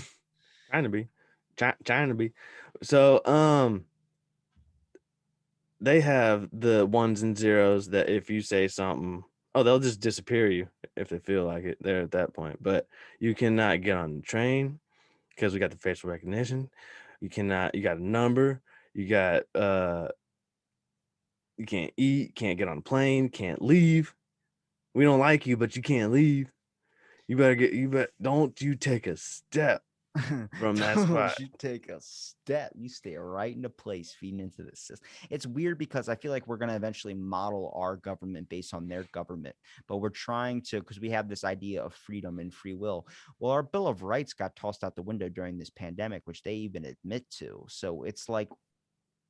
Trying to be. Trying to be. So they have the ones and zeros that if you say something, oh, they'll just disappear you if they feel like it. They're at that point. But you cannot get on the train because we got the facial recognition. You got a number. You got You can't eat, can't get on a plane, can't leave. We don't like you, but you can't leave. You bet don't you take a step from that spot. Don't you take a step. You stay right into place feeding into this system. It's weird because I feel like we're going to eventually model our government based on their government, but we're trying to, because we have this idea of freedom and free will. Well, our Bill of Rights got tossed out the window during this pandemic, which they even admit to. So it's like,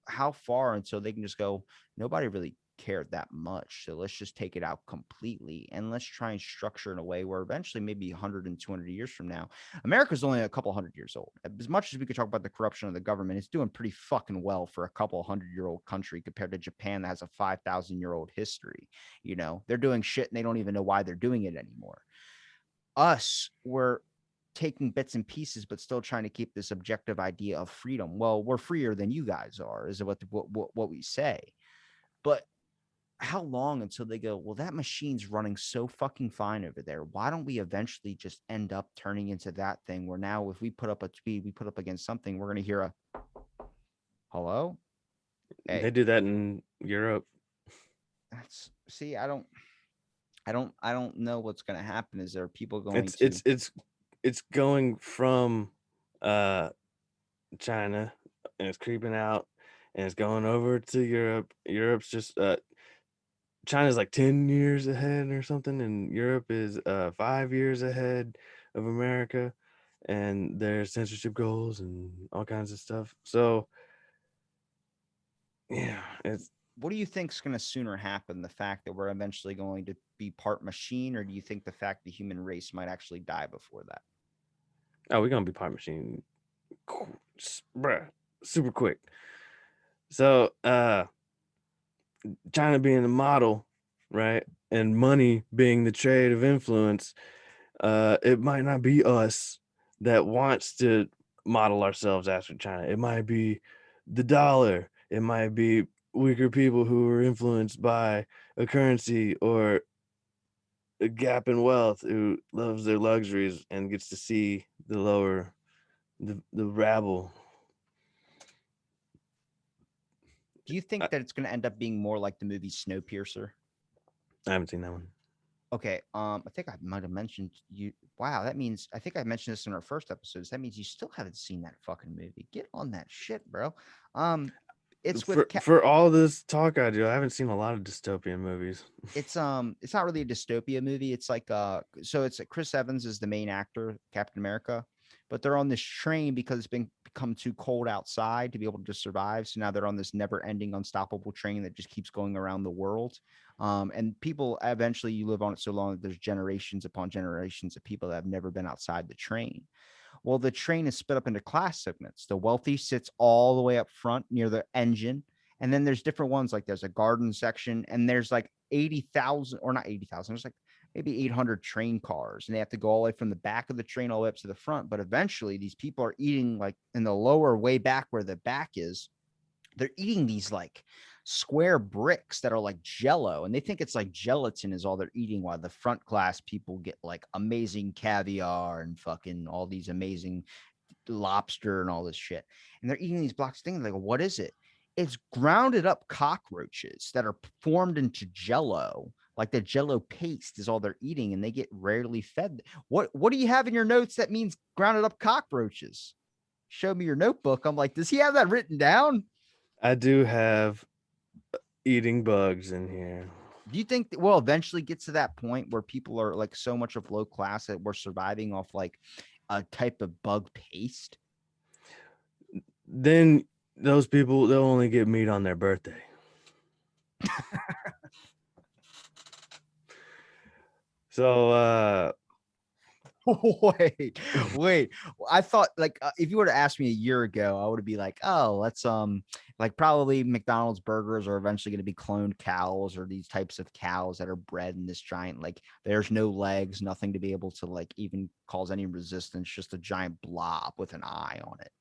how far until they can just go, nobody really cared that much. So let's just take it out completely and let's try and structure in a way where eventually maybe 100 and 200 years from now, America's only a couple hundred years old. As much as we could talk about the corruption of the government, it's doing pretty fucking well for a couple hundred-year-old country compared to Japan that has a 5,000-year-old history. You know, they're doing shit and they don't even know why they're doing it anymore. Us, we're taking bits and pieces, but still trying to keep this objective idea of freedom. Well, we're freer than you guys are, is what we say. But how long until they go, well, that machine's running so fucking fine over there. Why don't we eventually just end up turning into that thing where now if we put up a tweet, we put up against something, we're going to hear a hello? They Hey, do that in Europe. that's see, I don't know what's going to happen. Is there people going It's to it's it's it's going from uh China and it's creeping out and it's going over to Europe. Europe's just China's like 10 years ahead or something, and Europe is 5 years ahead of America, and there's censorship goals and all kinds of stuff. So yeah, it's what do you think is going to sooner happen? The fact that we're eventually going to be part machine, or do you think the fact the human race might actually die before that? oh, we're gonna be part machine, bruh, super quick. So China being the model, right, and money being the trade of influence, it might not be us that wants to model ourselves after China. It might be the dollar. It might be weaker people who are influenced by a currency or a gap in wealth who loves their luxuries and gets to see the lower the rabble. Do you I, think that it's going to end up being more like the movie Snowpiercer? I haven't seen that one. Okay, I think I might have mentioned you. Wow, that means I think I mentioned this in our first episodes. That means you still haven't seen that fucking movie. Get on that shit, bro. Um, it's with For all this talk I do, I haven't seen a lot of dystopian movies. it's not really a dystopia movie. It's like so it's Chris Evans is the main actor, Captain America, but they're on this train because it's been become too cold outside to be able to survive. So now they're on this never-ending, unstoppable train that just keeps going around the world. And people eventually you live on it so long that there's generations upon generations of people that have never been outside the train. Well, the train is split up into class segments. The wealthy sits all the way up front near the engine. And then there's different ones, like there's a garden section, and there's like 80,000 or not 80,000, there's like maybe 800 train cars. And they have to go all the way from the back of the train all the way up to the front. But eventually, these people are eating like in the lower way back where the back is. They're eating these like square bricks that are like jello, and they think it's like gelatin is all they're eating, while the front class people get like amazing caviar and fucking all these amazing lobster and all this shit. And they're eating these blocks of things. Like, what is it? It's grounded up cockroaches that are formed into jello. Like the jello paste is all they're eating, and they get rarely fed. What do you have in your notes that means grounded up cockroaches? Show me your notebook. I'm like, does he have that written down? I do have eating bugs in here. Do you think that we'll eventually get to that point where people are like so much of low class that we're surviving off like a type of bug paste? Then those people they'll only get meat on their birthday. So Wait, wait. I thought like if you were to ask me a year ago, I would be like, oh, let's like probably McDonald's burgers are eventually going to be cloned cows or these types of cows that are bred in this giant like there's no legs, nothing to be able to like even cause any resistance, just a giant blob with an eye on it.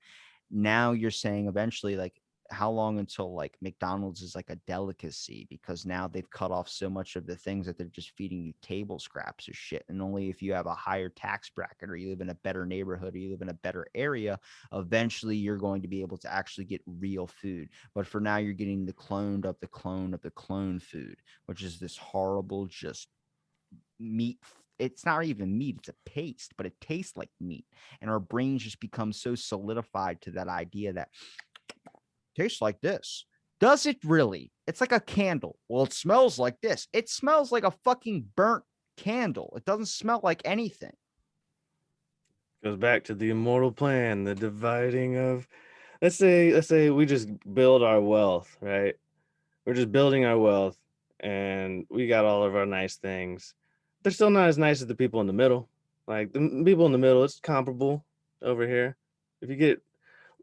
Now you're saying eventually like how long until like McDonald's is like a delicacy because now they've cut off so much of the things that they're just feeding you table scraps of shit. And only if you have a higher tax bracket or you live in a better neighborhood or you live in a better area, eventually you're going to be able to actually get real food. But for now, you're getting the cloned of the clone of the clone food, which is this horrible, just meat. It's not even meat, it's a paste, but it tastes like meat. And our brains just become so solidified to that idea that tastes like this. Does it really? It's like a candle. Well, it smells like this. It smells like a fucking burnt candle. It doesn't smell like anything. Goes back to the immortal plan, the dividing of let's say we just build our wealth, right? We're just building our wealth and we got all of our nice things. They're still not as nice as the people in the middle. Like the people in the middle, it's comparable over here. If you get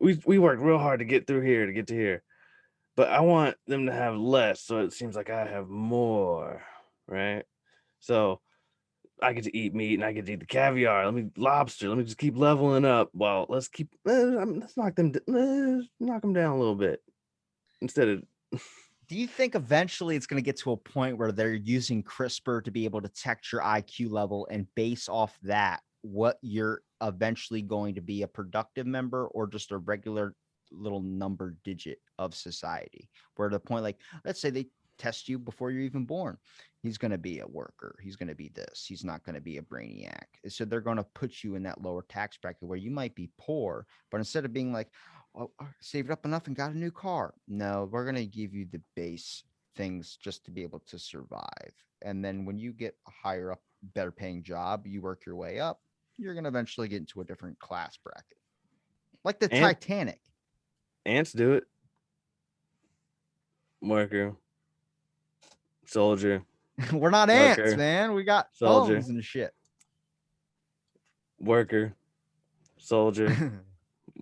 we worked real hard to get through here to get to here. But I want them to have less so it seems like I have more, right? So I get to eat meat and I get to eat the caviar. Let me lobster. Let me just keep leveling up. Well, let's knock them down a little bit instead of Do you think eventually it's going to get to a point where they're using CRISPR to be able to detect your IQ level and base off that what you're eventually going to be a productive member or just a regular little number digit of society? Where the point, like, let's say they test you before you're even born. He's going to be a worker. He's going to be this. He's not going to be a brainiac. So they're going to put you in that lower tax bracket where you might be poor, but instead of being like, oh, saved up enough and got a new car. No, we're going to give you the base things just to be able to survive. And then when you get a higher up, better paying job, you work your way up, you're going to eventually get into a different class bracket. Like the ant Titanic. ants do it. Worker, soldier, We're not ants, worker, man. We got soldier, bones and shit. worker, soldier,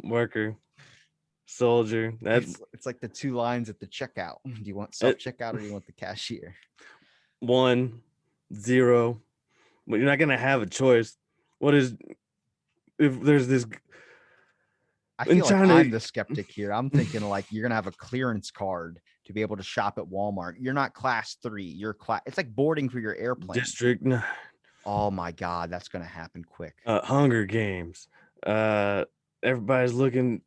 worker, soldier. That's It's like the two lines at the checkout. Do you want self it. checkout or do you want the cashier? 1, 0. But you're not gonna have a choice. What is if there's this I in feel like China? I'm the skeptic here. I'm thinking like you're gonna have a clearance card to be able to shop at Walmart. You're not class 3. You're class. It's like boarding for your airplane. District Oh my god, that's gonna happen quick. Hunger Games. Uh, everybody's looking.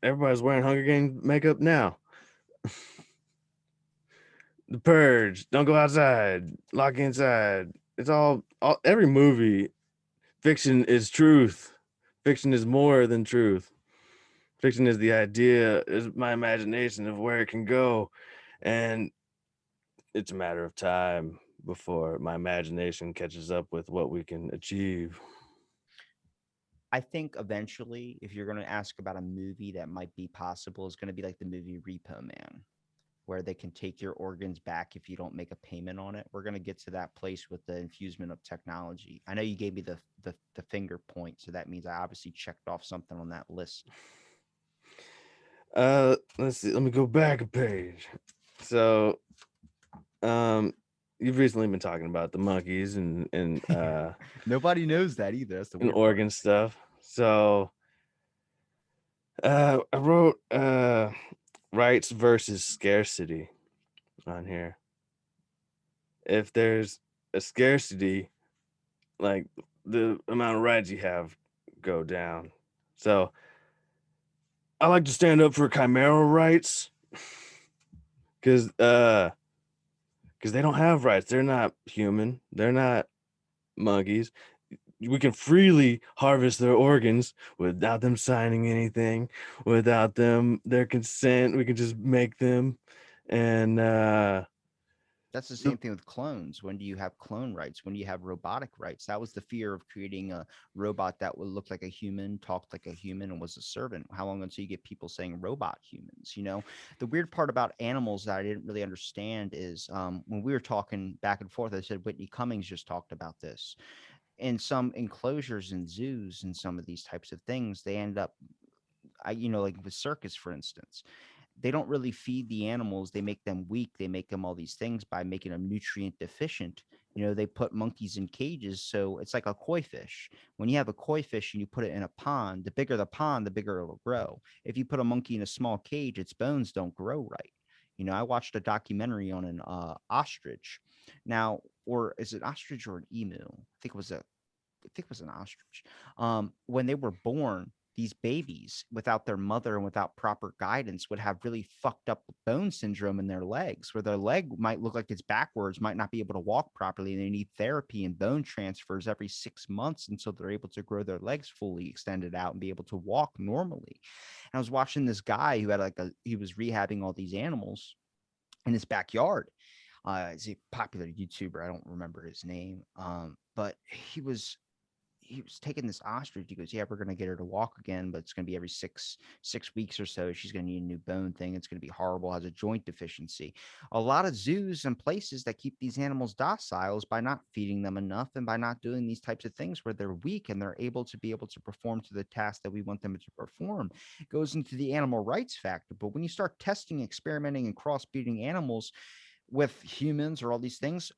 Everybody's wearing Hunger Games makeup now. The Purge. Don't go outside. Lock inside. It's all. Every movie. Fiction is truth. Fiction is more than truth. Fiction is the idea. Is my imagination of where it can go, and it's a matter of time before my imagination catches up with what we can achieve. I think eventually, if you're gonna ask about a movie that might be possible, is gonna be like the movie Repo Man, where they can take your organs back if you don't make a payment on it. We're gonna get to that place with the infusement of technology. I know you gave me the finger point, so that means I obviously checked off something on that list. Let's see. Let me go back a page. So, um, you've recently been talking about the monkeys and Nobody knows that either. That's the and weird part. organ stuff. So, I wrote rights versus scarcity on here. If there's a scarcity, like the amount of rights you have go down. So, I like to stand up for chimera rights because they don't have rights. They're not human. They're not monkeys. We can freely harvest their organs without them signing anything, without their consent. We can just make them, and That's the same thing with clones. When do you have clone rights? When do you have robotic rights? That was the fear of creating a robot that would look like a human, talked like a human, and was a servant. How long until you get people saying robot humans? You know, the weird part about animals that I didn't really understand is when we were talking back and forth, I said Whitney Cummings just talked about this. In some enclosures and zoos and some of these types of things, they end up, like with circus, for instance, they don't really feed the animals. They make them weak. They make them all these things by making them nutrient deficient. They put monkeys in cages, so it's like a koi fish. When you have a koi fish and you put it in a pond, the bigger the pond, the bigger it'll grow. If you put a monkey in a small cage, its bones don't grow right. I watched a documentary on an ostrich. Now, or is it ostrich or an emu? I think it was an ostrich. When they were born, these babies, without their mother and without proper guidance, would have really fucked up bone syndrome in their legs, where their leg might look like it's backwards, might not be able to walk properly, and they need therapy and bone transfers every 6 months until they're able to grow their legs fully extended out and be able to walk normally. And I was watching this guy who had he was rehabbing all these animals in his backyard. He's a popular YouTuber. I don't remember his name. But he was taking this ostrich. He goes, "Yeah, we're gonna get her to walk again, but it's gonna be every six weeks or so. She's gonna need a new bone thing. It's gonna be horrible. Has a joint deficiency." A lot of zoos and places that keep these animals docile is by not feeding them enough and by not doing these types of things where they're weak and they're able to perform to the task that we want them to perform. It goes into the animal rights factor. But when you start testing, experimenting, and crossbreeding animals with humans or all these things,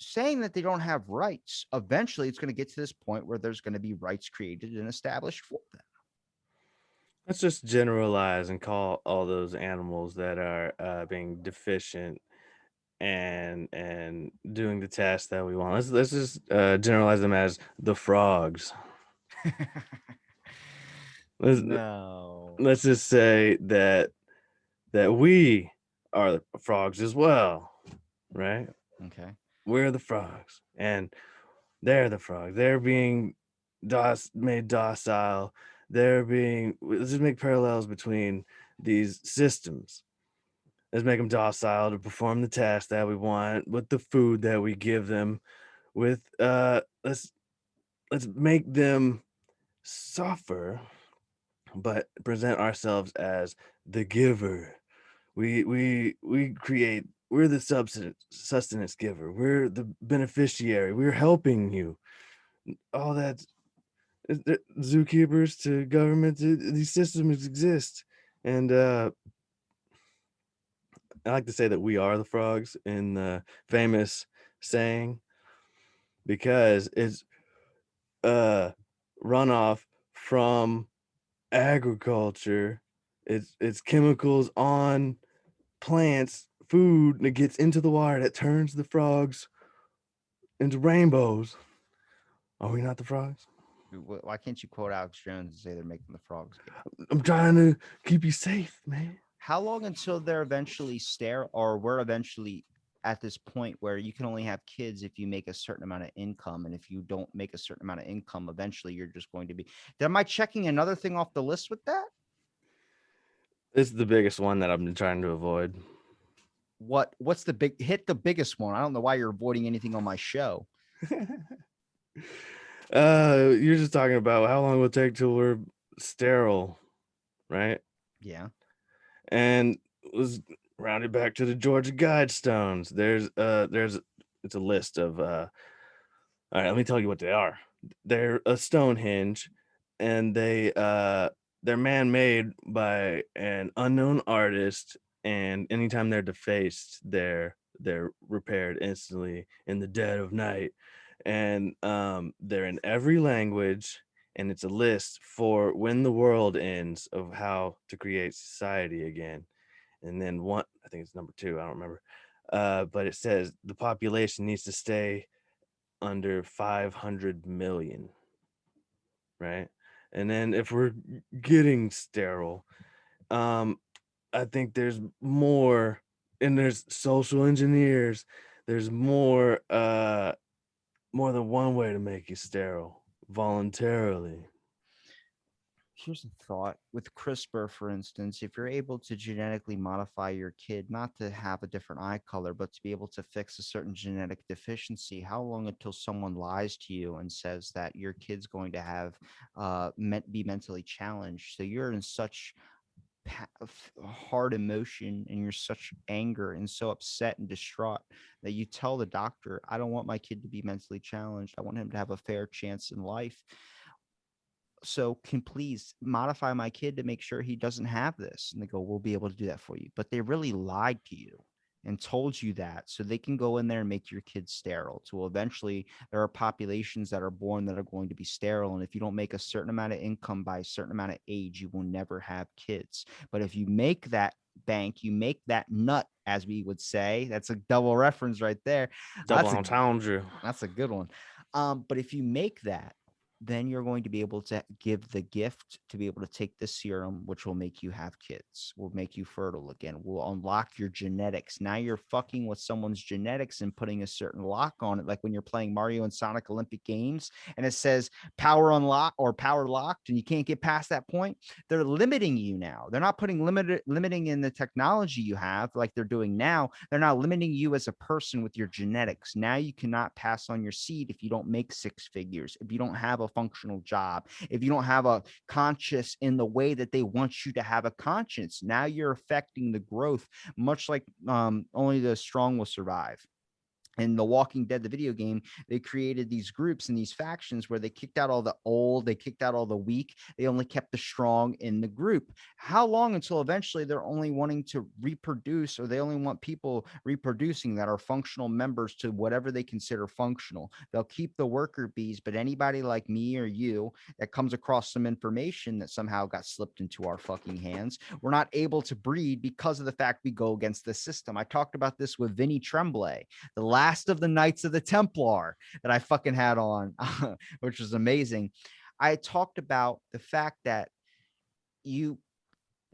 saying that they don't have rights, eventually it's going to get to this point where there's going to be rights created and established for them. Let's just generalize and call all those animals that are being deficient and doing the task that we want. Let's just generalize them as the frogs. Let's No. let's just say that we are the frogs as well, right? Okay. We're the frogs, and they're the frogs. They're being made docile. They're being. Let's just make parallels between these systems. Let's make them docile to perform the task that we want with the food that we give them. With let's make them suffer, but present ourselves as the giver. We create. We're the sustenance giver. We're the beneficiary. We're helping you. All that zookeepers to government. These systems exist, and I like to say that we are the frogs in the famous saying because it's uh runoff from agriculture. It's chemicals on plants, food that gets into the water that turns the frogs into rainbows. Are we not the frogs? Why can't you quote Alex Jones and say they're making the frogs gay? I'm trying to keep you safe, man. How long until they're eventually sterile, or we're eventually at this point where you can only have kids if you make a certain amount of income, and if you don't make a certain amount of income, eventually you're just going to be. Am I checking another thing off the list with that? This is the biggest one that I've been trying to avoid. What's the biggest one? I don't know why you're avoiding anything on my show. You're just talking about how long it will take till we're sterile, right? Yeah. And was rounded back to the Georgia Guidestones. There's it's a list of all right, let me tell you what they are. They're a Stonehenge, and they're man-made by an unknown artist, and anytime they're defaced, they're repaired instantly in the dead of night. And they're in every language, and it's a list for when the world ends of how to create society again. And then one, I think it's number two, I don't remember. But it says the population needs to stay under 500 million, right? And then if we're getting sterile, um, I think there's more, and there's social engineers. There's more than one way to make you sterile voluntarily. Here's a thought with CRISPR, for instance, if you're able to genetically modify your kid, not to have a different eye color, but to be able to fix a certain genetic deficiency, how long until someone lies to you and says that your kid's going to have be mentally challenged? So you're in such hard emotion and you're such anger and so upset and distraught that you tell the doctor, I don't want my kid to be mentally challenged. I want him to have a fair chance in life. So can please modify my kid to make sure he doesn't have this? And they go, we'll be able to do that for you. But they really lied to you. and told you that so they can go in there and make your kids sterile. So eventually there are populations that are born that are going to be sterile. And if you don't make a certain amount of income by a certain amount of age, you will never have kids. But if you make that bank, you make that nut, as we would say, that's a double reference right there. Double That's a entendre. that's a good one. But if you make that, then you're going to be able to give the gift to be able to take the serum, which will make you have kids, will make you fertile again, will unlock your genetics. Now you're fucking with someone's genetics and putting a certain lock on it. Like when you're playing Mario and Sonic Olympic Games and it says power unlock or power locked and you can't get past that point, they're limiting you now. They're not putting limiting in the technology you have like they're doing now. They're not limiting you as a person with your genetics. Now you cannot pass on your seed if you don't make six figures, if you don't have a functional job, if you don't have a conscious in the way that they want you to have a conscience. Now you're affecting the growth, much like only the strong will survive. In The Walking Dead, the video game, they created these groups and these factions where they kicked out all the old, they kicked out all the weak, they only kept the strong in the group. How long until eventually they're only wanting to reproduce, or they only want people reproducing that are functional members to whatever they consider functional? They'll keep the worker bees, but anybody like me or you that comes across some information that somehow got slipped into our fucking hands, we're not able to breed because of the fact we go against the system. I talked about this with Vinny Tremblay, the last of the Knights of the Templar that I fucking had on, which was amazing. I talked about the fact that you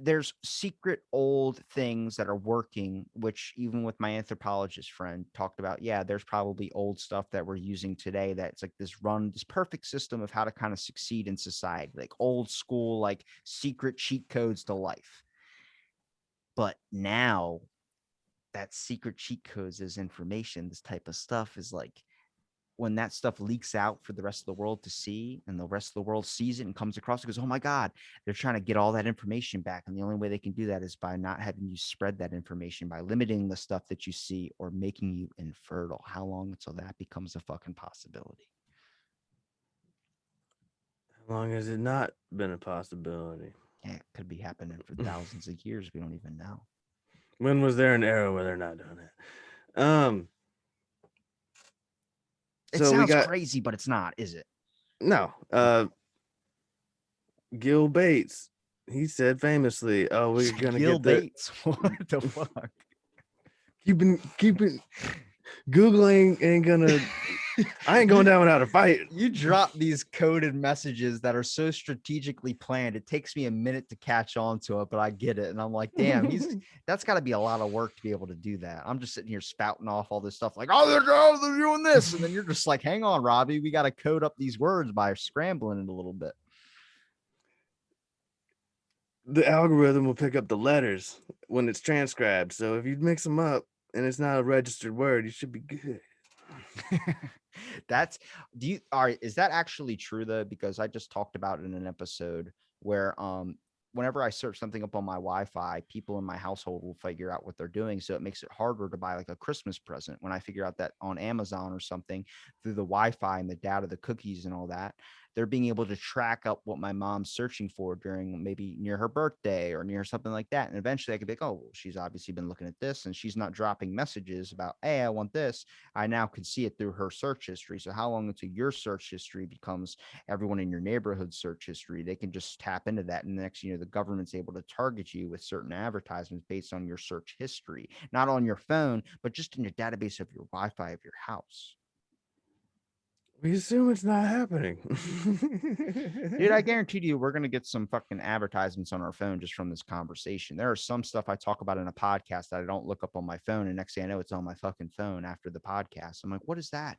there's secret old things that are working, which even with my anthropologist friend talked about, yeah, there's probably old stuff that we're using today that's like this perfect system of how to kind of succeed in society, like old school, like secret cheat codes to life. But now that secret cheat codes is information, this type of stuff is like when that stuff leaks out for the rest of the world to see and the rest of the world sees it and comes across it, goes, oh my God, they're trying to get all that information back. And the only way they can do that is by not having you spread that information, by limiting the stuff that you see or making you infertile. How long until that becomes a fucking possibility? How long has it not been a possibility? Yeah, it could be happening for thousands of years. We don't even know. When was there an era where they're not doing it? It So we sounds got crazy, but it's not, is it? no. Gil Bates. He said famously, "Oh, we're gonna Gil get the Bates. What the fuck? keeping Googling ain't gonna. I ain't going down without a fight." You drop these coded messages that are so strategically planned. It takes me a minute to catch on to it, but I get it. And I'm like, damn, that's got to be a lot of work to be able to do that. I'm just sitting here spouting off all this stuff like, oh, they're doing this. And then you're just like, hang on, Robbie, we got to code up these words by scrambling it a little bit. The algorithm will pick up the letters when it's transcribed. So if you mix them up and it's not a registered word, you should be good. That's all right, is that actually true though? Because I just talked about it in an episode where whenever I search something up on my Wi-Fi, people in my household will figure out what they're doing. So it makes it harder to buy like a Christmas present when I figure out that on Amazon or something through the Wi-Fi and the data, the cookies and all that, they're being able to track up what my mom's searching for during maybe near her birthday or near something like that. And eventually I could be like, oh, well, she's obviously been looking at this and she's not dropping messages about, hey, I want this. I now can see it through her search history. So how long until your search history becomes everyone in your neighborhood search history? They can just tap into that. And the next, the government's able to target you with certain advertisements based on your search history, not on your phone, but just in your database of your Wi-Fi of your house. We assume it's not happening. Dude, I guarantee you we're going to get some fucking advertisements on our phone just from this conversation. There are some stuff I talk about in a podcast that I don't look up on my phone. And next thing I know, it's on my fucking phone after the podcast. I'm like, what is that?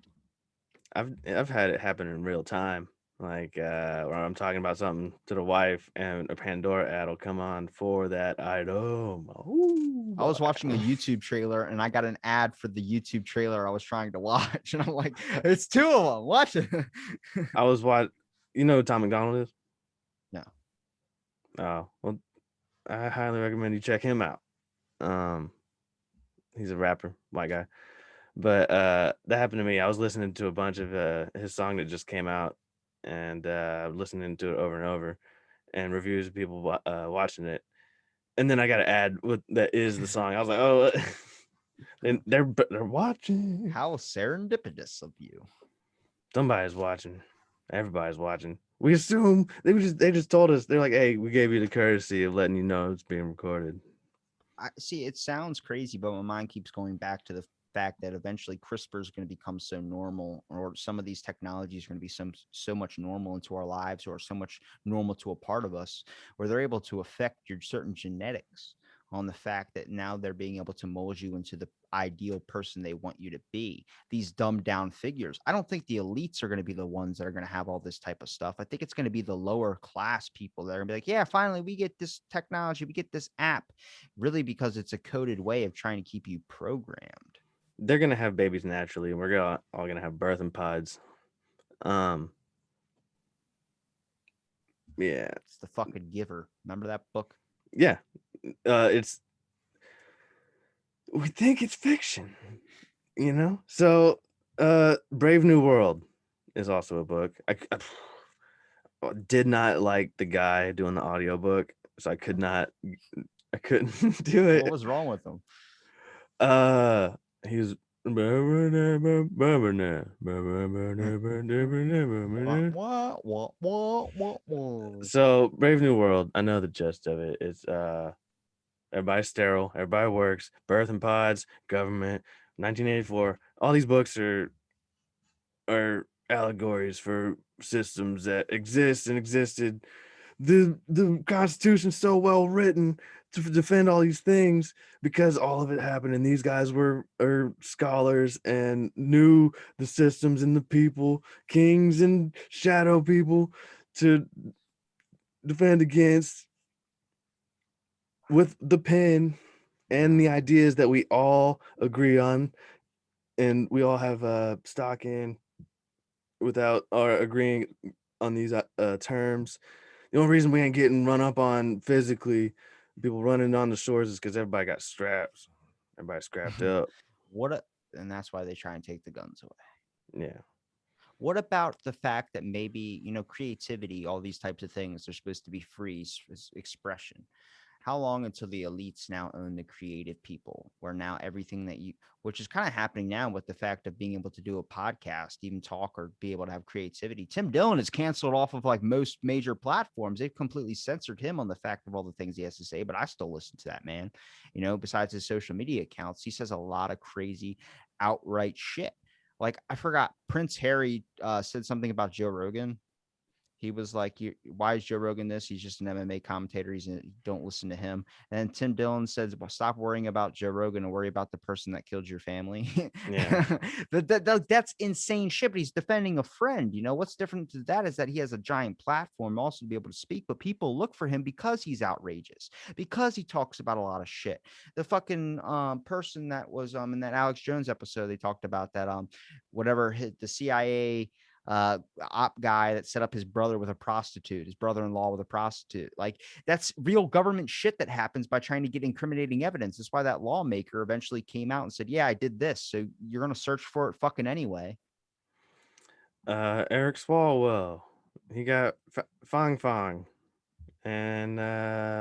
I've had it happen in real time. Like where I'm talking about something to the wife and a Pandora ad will come on for that item. Oh, I was boy. watching a YouTube trailer and I got an ad for the YouTube trailer I was trying to watch. And I'm like, it's two of them. Watch it. I was watching. You know who Tom McDonald is? No. Oh, well, I highly recommend you check him out. He's a rapper, white guy. But that happened to me. I was listening to a bunch of his song that just came out and listening to it over and over and reviews of people watching it. And then I got an ad that is the song. I was like, oh. And they're watching. How serendipitous of you. Somebody's watching. Everybody's watching. We assume they just told us, they're like, hey, we gave you the courtesy of letting you know it's being recorded. I see. It sounds crazy, but my mind keeps going back to the fact that eventually CRISPR is going to become so normal, or some of these technologies are going to be so much normal into our lives, or so much normal to a part of us, where they're able to affect your certain genetics on the fact that now they're being able to mold you into the ideal person they want you to be. These dumbed down figures. I don't think the elites are going to be the ones that are going to have all this type of stuff. I think it's going to be the lower class people that are going to be like, yeah, finally we get this technology, we get this app, really, because it's a coded way of trying to keep you programmed. They're gonna have babies naturally, and we're all gonna have birthing pods. Um, yeah, It's the fucking giver. Remember that book? yeah. It's we think it's fiction, you know. So, Brave New World is also a book. I did not like the guy doing the audiobook, so I couldn't do What it. was wrong with them? He was Wah. so Brave New World. I know the gist of it. It's everybody's sterile, everybody works, birthing pods, government, 1984. All these books are allegories for systems that exist and existed. The Constitution's so well written to defend all these things because all of it happened, and these guys are scholars and knew the systems and the people, kings and shadow people, to defend against with the pen and the ideas that we all agree on and we all have stock in without or agreeing on these terms. The only reason we ain't getting run up on physically, people running on the shores, is because everybody got straps. Everybody scrapped up. What a, and that's why they try and take the guns away. Yeah. What about the fact that maybe, creativity, all these types of things are supposed to be free expression? How long until the elites now own the creative people, where now everything that which is kind of happening now with the fact of being able to do a podcast, even talk, or be able to have creativity? Tim Dillon is canceled off of like most major platforms. They've completely censored him on the fact of all the things he has to say, but I still listen to that man. Besides his social media accounts, he says a lot of crazy, outright shit. Like, I forgot, Prince Harry said something about Joe Rogan. He was like, why is Joe Rogan this? He's just an MMA commentator. Don't listen to him. And then Tim Dillon says, well, stop worrying about Joe Rogan and worry about the person that killed your family. Yeah. That's insane shit. But he's defending a friend. What's different to that is that he has a giant platform also to be able to speak. But people look for him because he's outrageous, because he talks about a lot of shit. The fucking person that was in that Alex Jones episode, they talked about that whatever hit the CIA op guy that set up his brother with a prostitute, his brother-in-law with a prostitute. Like, that's real government shit that happens by trying to get incriminating evidence. That's why that lawmaker eventually came out and said, yeah, I did this, so you're going to search for it fucking anyway. Eric Swalwell. He got Fong Fong. And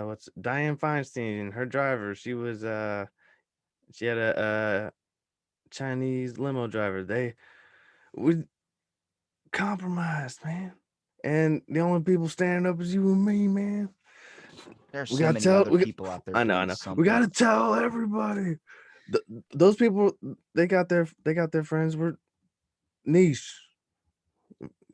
what's Diane Feinstein, her driver, she had a Chinese limo driver. They we compromised, man. And the only people standing up is you and me, man. There's We so gotta many tell. other people out there I doing know. We something. gotta tell everybody. Those people, they got their friends were niche.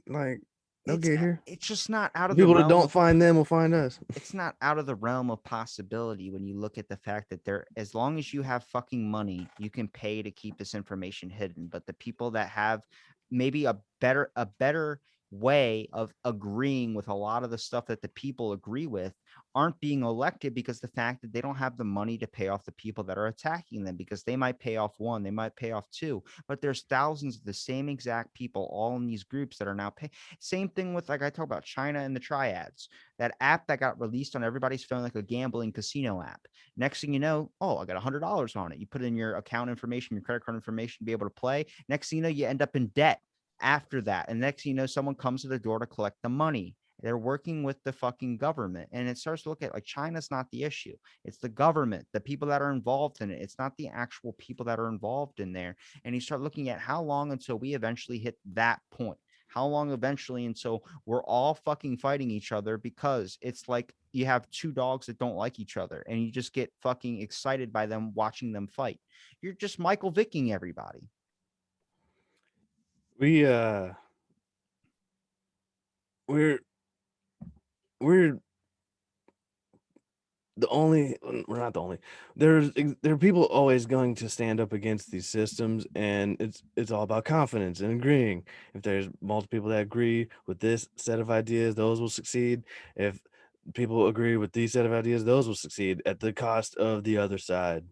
Like they'll it's get here. it's just not out The of the people that realm don't of find them will find us. it's not out of the realm of possibility when you look at the fact that as long as you have fucking money, you can pay to keep this information hidden. But the people that have maybe a better way of agreeing with a lot of the stuff that the people agree with aren't being elected, because the fact that they don't have the money to pay off the people that are attacking them, because they might pay off one, they might pay off two, but there's thousands of the same exact people all in these groups that are now paying. Same thing with, like, I talk about China and the triads, that app that got released on everybody's phone, like a gambling casino app. Next thing you know, oh, I got $100 on it. You put in your account information, your credit card information to be able to play. Next thing you know, you end up in debt after that. And next thing you know, someone comes to the door to collect the money. They're working with the fucking government. And it starts to look at like China's not the issue. It's the government, the people that are involved in it. It's not the actual people that are involved in there. And you start looking at how long until we eventually hit that point. How long eventually until we're all fucking fighting each other, because it's like you have two dogs that don't like each other and you just get fucking excited by them watching them fight. You're just Michael Vicking everybody. We we're we're the only we're not the only. There are people always going to stand up against these systems, and it's all about confidence and agreeing. If there's multiple people that agree with this set of ideas, those will succeed. If people agree with these set of ideas, those will succeed at the cost of the other side.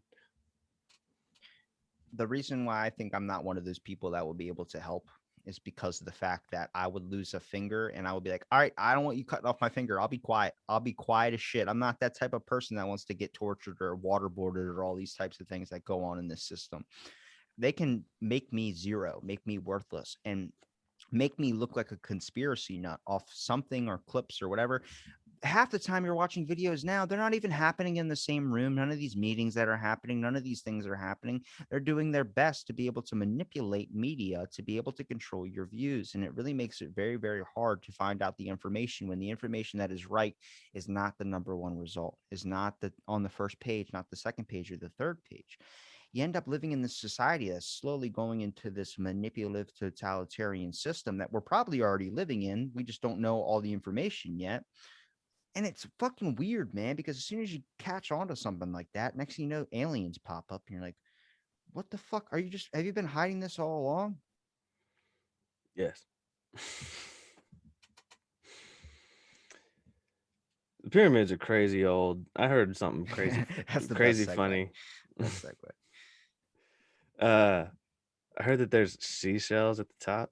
The reason why I think I'm not one of those people that will be able to help is because of the fact that I would lose a finger and I would be like, all right, I don't want you cutting off my finger. I'll be quiet. I'll be quiet as shit. I'm not that type of person that wants to get tortured or waterboarded or all these types of things that go on in this system. They can make me zero, make me worthless, and make me look like a conspiracy nut off something or clips or whatever. Half the time you're watching videos now, they're not even happening in the same room. None of these meetings that are happening, none of these things are happening. They're doing their best to be able to manipulate media to be able to control your views. And it really makes it very, very hard to find out the information when the information that is right is not the number one result, is not the on the first page, not the second page or the third page. You end up living in this society that's slowly going into this manipulative totalitarian system that we're probably already living in. We just don't know all the information yet. And it's fucking weird, man, because as soon as you catch on to something like that, next thing you know, aliens pop up and you're like, what the fuck? Are you just, have you been hiding this all along? Yes. The pyramids are crazy old. I heard something crazy, That's the best crazy segue. funny. Best segue. uh, I heard that there's seashells at the top.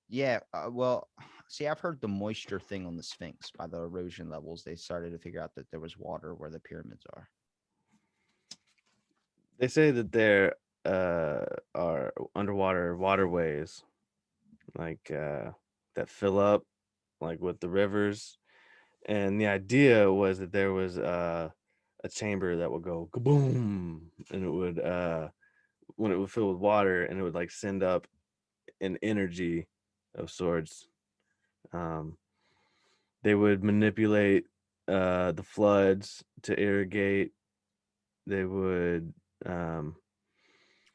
Yeah. Well, see, I've heard the moisture thing on the Sphinx by the erosion levels. They started to figure out that there was water where the pyramids are. They say that there are underwater waterways like that fill up like with the rivers, and the idea was that there was a chamber that would go kaboom, and it would when it would fill with water, and it would like send up an energy of sorts. Um, they would manipulate the floods to irrigate. They would um,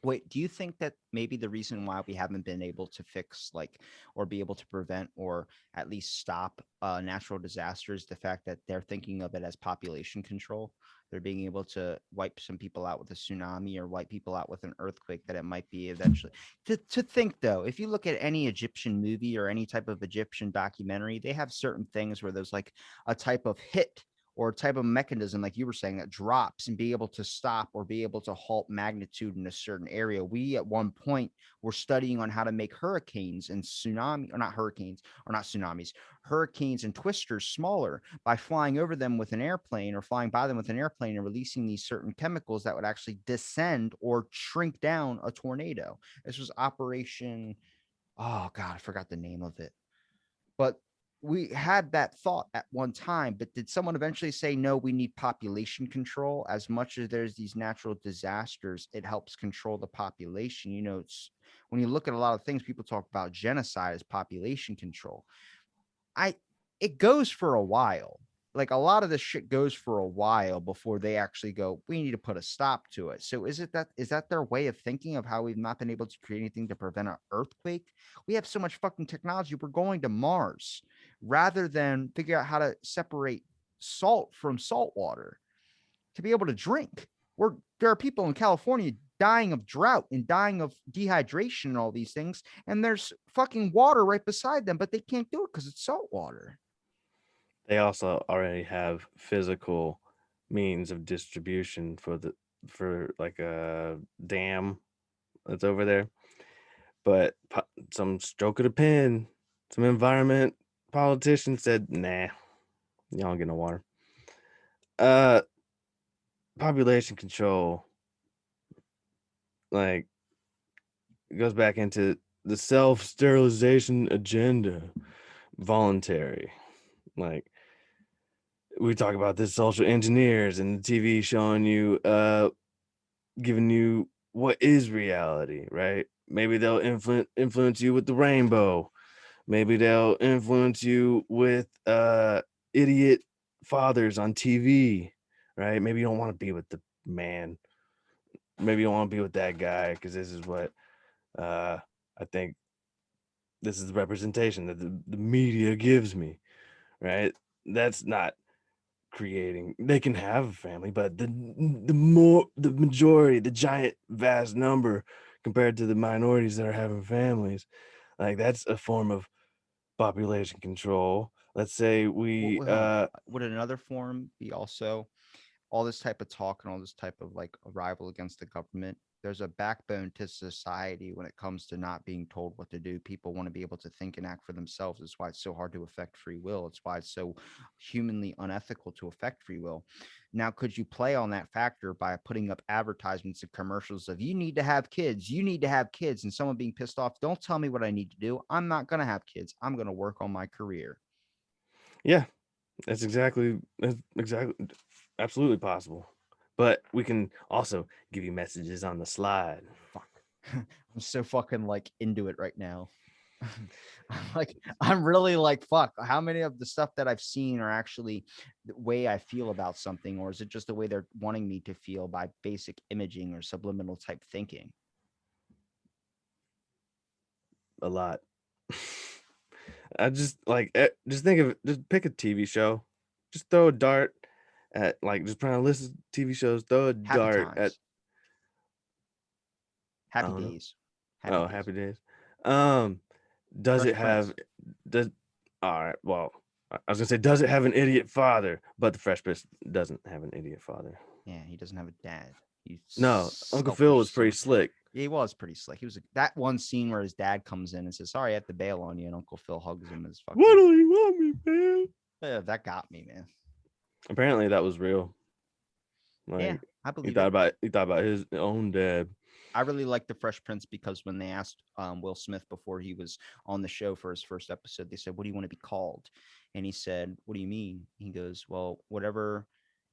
Wait, do you think that maybe the reason why we haven't been able to fix like or be able to prevent or at least stop natural disasters, the fact that they're thinking of it as population control? They're being able to wipe some people out with a tsunami or wipe people out with an earthquake, that it might be eventually. To think though, if you look at any Egyptian movie or any type of Egyptian documentary, they have certain things where there's like a type of hit or a type of mechanism, like you were saying, that drops and be able to stop or be able to halt magnitude in a certain area. We at one point were studying on how to make hurricanes and tsunami, or not hurricanes, or not tsunamis, hurricanes and twisters smaller by flying over them with an airplane or flying by them with an airplane and releasing these certain chemicals that would actually descend or shrink down a tornado. This was Operation, oh God, I forgot the name of it. But we had that thought at one time, but did someone eventually say, no, we need population control? As much as there's these natural disasters, it helps control the population. You know, it's when you look at a lot of things, people talk about genocide as population control. I It goes for a while. Like a lot of this shit goes for a while before they actually go, we need to put a stop to it. So is that their way of thinking of how we've not been able to create anything to prevent an earthquake? We have so much fucking technology. We're going to Mars rather than figure out how to separate salt from salt water to be able to drink. There are people in California dying of drought and dying of dehydration and all these things, and there's fucking water right beside them, but they can't do it because it's salt water. they also already have physical means of distribution for like a dam that's over there. But some stroke of the pen, some environment politician said, "Nah, y'all don't get no water." Uh, Population control, like, it goes back into the self sterilization agenda. voluntary. Like we talk about this social engineers and the TV showing you, giving you what is reality, right? Maybe they'll influence you with the rainbow. Maybe they'll influence you with idiot fathers on TV, right? Maybe you don't want to be with the man. Maybe you don't want to be with that guy because this is what I think this is the representation that the media gives me, right? That's not creating. They can have a family, but the majority, the giant vast number compared to the minorities that are having families, like that's a form of population control. Let's say we Hold on. Would another form be also all this type of talk and all this type of like arrival against the government? There's a backbone to society when it comes to not being told what to do. People want to be able to think and act for themselves. It's why it's so hard to affect free will. It's why it's so humanly unethical to affect free will. Now, could you play on that factor by putting up advertisements and commercials of you need to have kids, you need to have kids, and someone being pissed off? Don't tell me what I need to do. I'm not going to have kids. I'm going to work on my career. yeah, that's exactly absolutely possible. But we can also give you messages on the slide. Fuck. I'm so fucking like into it right now. I'm really like, fuck, how many of the stuff that I've seen are actually the way I feel about something, or is it just the way they're wanting me to feel by basic imaging or subliminal type thinking? A lot. I just like just think of just pick a TV show, just throw a dart at like just trying to list TV shows. Throw a Happy dart at times, I happy don't know. days, happy Oh, days. Happy Days. Um, does it Fresh have Prince. does all right? Well, I was gonna say, does it have an idiot father? But the Fresh Prince doesn't have an idiot father. Yeah, he doesn't have a dad. You No, Uncle Phil was selfish pretty son. slick. Yeah, he was pretty slick. He was that one scene where his dad comes in and says, "Sorry, I have to bail on you," and Uncle Phil hugs him as What fucking. do you want me, man? Yeah, that got me, man. Apparently, that was real. Yeah, Like I believe it. he thought about his own dad. I really like the Fresh Prince because when they asked Will Smith before he was on the show for his first episode, they said, "What do you want to be called?" And he said, "What do you mean?" He goes, "Well, whatever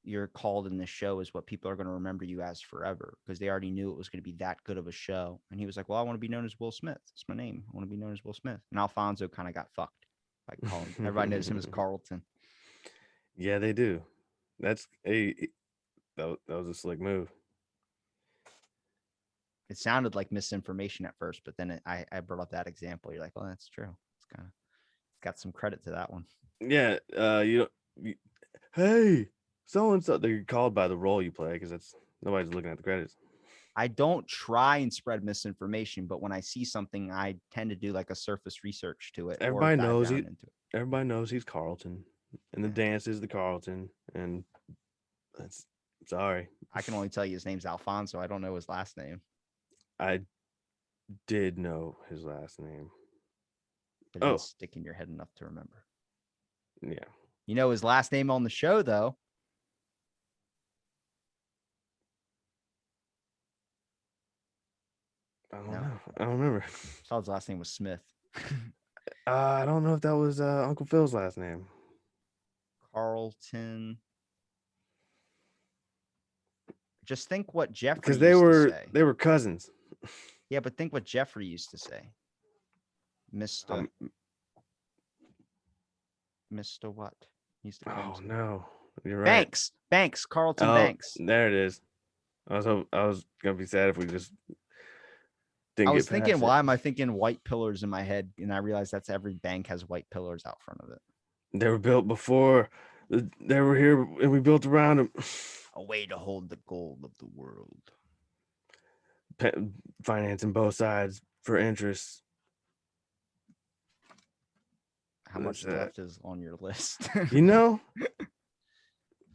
you're called in this show is what people are going to remember you as forever," because they already knew it was going to be that good of a show. And he was like, "Well, I want to be known as Will Smith. It's my name. I want to be known as Will Smith." And Alfonso kind of got fucked by calling. Everybody knows him as Carlton. Yeah, they do. That's a that was a slick move. It sounded like misinformation at first, but then I brought up that example. You're like, "Oh, that's true." It's kind of got some credit to that one. Yeah, you hey, so and so. They're called by the role you play because that's nobody's looking at the credits. I don't try and spread misinformation, but when I see something, I tend to do like a surface research to it or Everybody dive knows down he. into it. Everybody knows he's Carlton, and the Yeah. dance is the Carlton, and that's sorry. I can only tell you his name's Alfonso. I don't know his last name, I did know his last name. but it didn't Oh, stick in your head enough to remember. yeah. You know his last name on the show, though. I don't No, know. I don't remember. I thought his last name was Smith. I don't know if that was Uncle Phil's last name Carlton. Just think what Jeffrey because used to say. they were cousins. Yeah, but think what Jeffrey used to say. Mister, Um, Mister what? He used to call oh himself no, you're right. Banks, Carlton Oh, Banks. there it is. I was gonna be sad if we just I didn't was get thinking, past it. why am I thinking white pillars in my head? And I realized that's every bank has white pillars out front of it. They were built before. They were here, and we built around them. A way to hold the gold of the world. Financing both sides for interest. How much left is on your list? You know,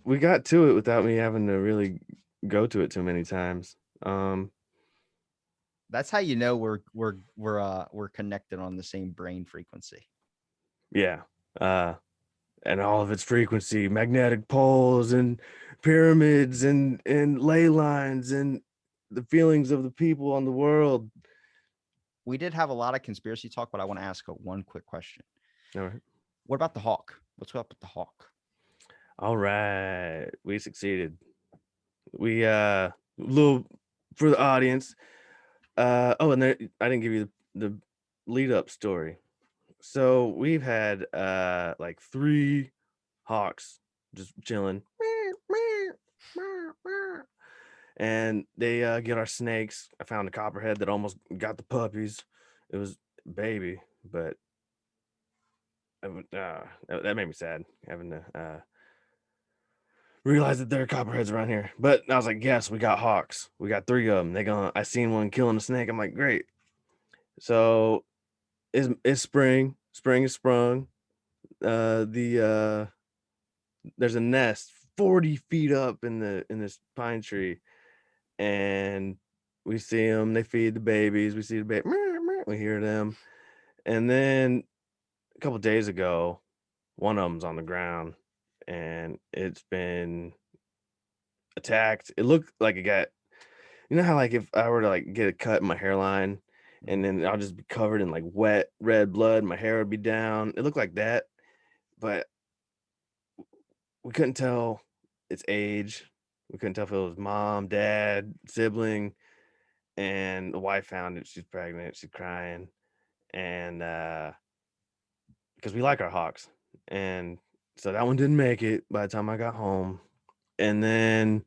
we got to it without me having to really go to it too many times. That's how you know we're connected on the same brain frequency. Yeah. And all of its frequency, magnetic poles and pyramids and ley lines and the feelings of the people on the world. We did have a lot of conspiracy talk, but I want to ask one quick question. All right. What about the hawk? What's up with the hawk? All right, we succeeded. We little for the audience. Oh, and there I didn't give you the lead up story. So we've had like 3 hawks just chilling. And they get our snakes. I found a copperhead that almost got the puppies. It was baby, but that made me sad having to realize that there are copperheads around here. But I was like, yes, we got hawks. We got 3 of them. I seen one killing a snake. I'm like, great. So it's spring. Spring is sprung. There's a nest 40 feet up in this pine tree, and we see them. They feed the babies. We see the baby. We hear them, and then a couple days ago, one of them's on the ground, and it's been attacked. It looked like it got. You know how like if I were to like get a cut in my hairline, and then I'll just be covered in like wet red blood, my hair would be down. It looked like that, but we couldn't tell its age. We couldn't tell if it was mom, dad, sibling, and the wife found it. She's pregnant. She's crying, and because we like our hawks, and so that one didn't make it by the time I got home. And then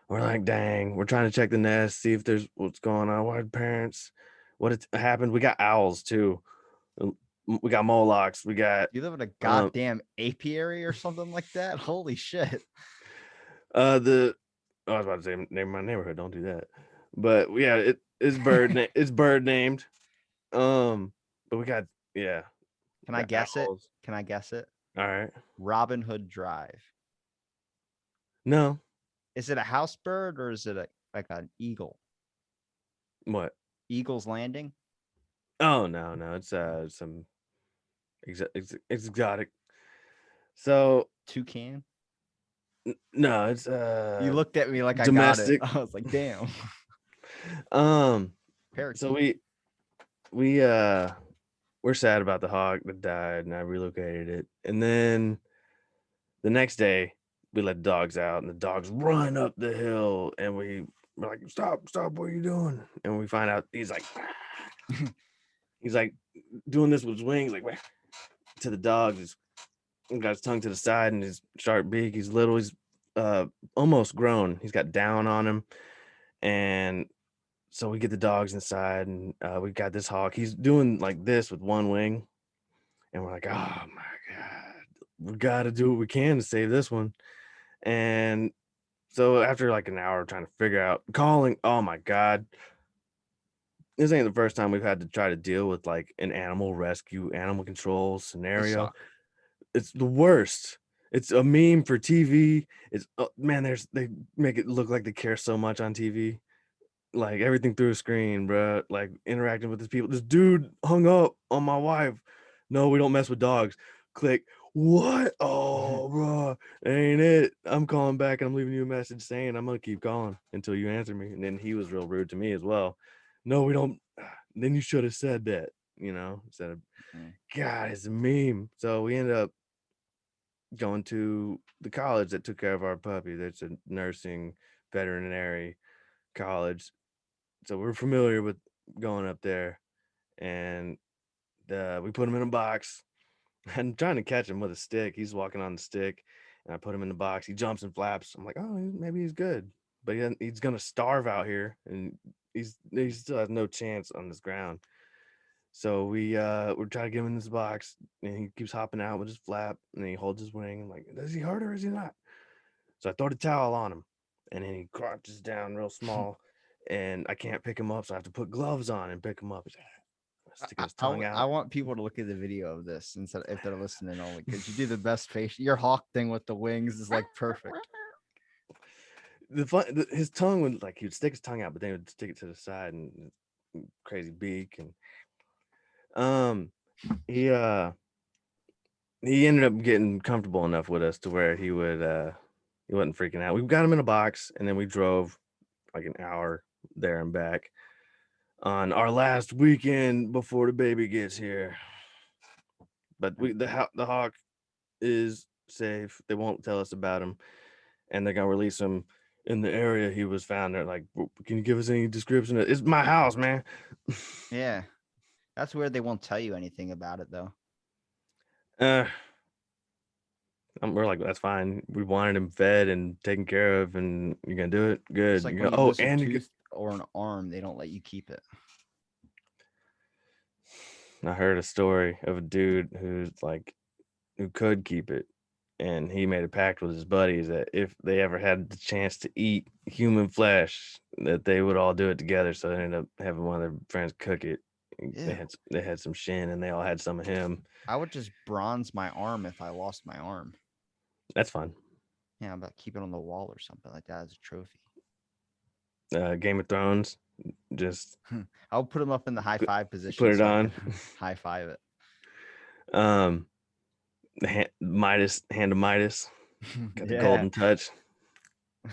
we're like, dang, we're trying to check the nest, see if there's what's going on. What parents? What it happened? We got owls too. We got Molochs. We got You live in a um goddamn apiary or something like that? Holy shit. the I was about to say name my neighborhood. Don't do that. But yeah, it's bird named. But we got yeah, Can we I got guess it? owls. Can I guess it? All right. Robin Hood Drive. No. Is it a house bird or is it like an eagle? What? Eagle's Landing? Oh no, it's some exotic. So Toucan? no, it's You looked at me like I got it. domestic. I was like, damn. Um so Parakeet. we we're sad about the hawk that died, and I relocated it. And then the next day we let the dogs out, and the dogs run up the hill, and we're like, stop, what are you doing? And we find out he's like doing this with his wings, like to the dogs. He's got his tongue to the side and his sharp beak. He's little. He's uh almost grown. He's got down on him, and so we get the dogs inside, and we got this hawk. He's doing like this with one wing, and we're like, oh my god, we got to do what we can to save this one. And so after like an hour trying to figure out calling, oh my god, this ain't the first time we've had to try to deal with like an animal rescue, animal control They scenario. suck. It's the worst. It's a meme for TV. It's man, they make it look like they care so much on TV. Like everything through a screen, bro. Like interacting with these people. This dude hung up on my wife. No, we don't mess with dogs. Click. What? Oh, bro, ain't it? I'm calling back and I'm leaving you a message saying I'm gonna keep calling until you answer me. And then he was real rude to me as well. No, we don't. Then you should have said that, instead of Mm. God, it's a meme. So we ended up going to the college that took care of our puppy. That's a nursing veterinary college. So we're familiar with going up there, and we put him in a box. I'm trying to catch him with a stick. He's walking on the stick, and I put him in the box. He jumps and flaps. I'm like, oh, maybe he's good, but he's gonna starve out here, and he still has no chance on this ground. So we're trying to get him in this box, and he keeps hopping out with his flap, and then he holds his wing. I'm like, is he hurt or is he not? So I throw the towel on him, and then he crouches down real small, and I can't pick him up, so I have to put gloves on and pick him up. He's sticking his tongue I out. want people to look at the video of this instead if they're listening only because you do the best face. Your hawk thing with the wings is like perfect. His tongue would like he would stick his tongue out, but then he would stick it to the side and crazy beak and um he uh he ended up getting comfortable enough with us to where he wasn't freaking out. We got him in a box, and then we drove like an hour there and back on our last weekend before the baby gets here. but the hawk is safe. They won't tell us about him, and they're gonna release him in the area he was found. They're like, can you give us any description? It's my house, man. Yeah, that's weird. They won't tell you anything about it though. uh, we're like, that's fine. We wanted him fed and taken care of, and you're gonna do it. It's Good. like You when go. you Oh, lose a and you. tooth or an arm, they don't let you keep it. I heard a story of a dude who could keep it, and he made a pact with his buddies that if they ever had the chance to eat human flesh, that they would all do it together. So they ended up having one of their friends cook it. They Ew. had some shin, and they all had some of him. I would just bronze my arm if I lost my arm. That's fun. Yeah, I'm about to keep it on the wall or something like that as a trophy. Game of Thrones, just I'll put him up in the high five put position it so I on. can high five it. um, Midas, hand of Midas, got the Yeah. golden touch. I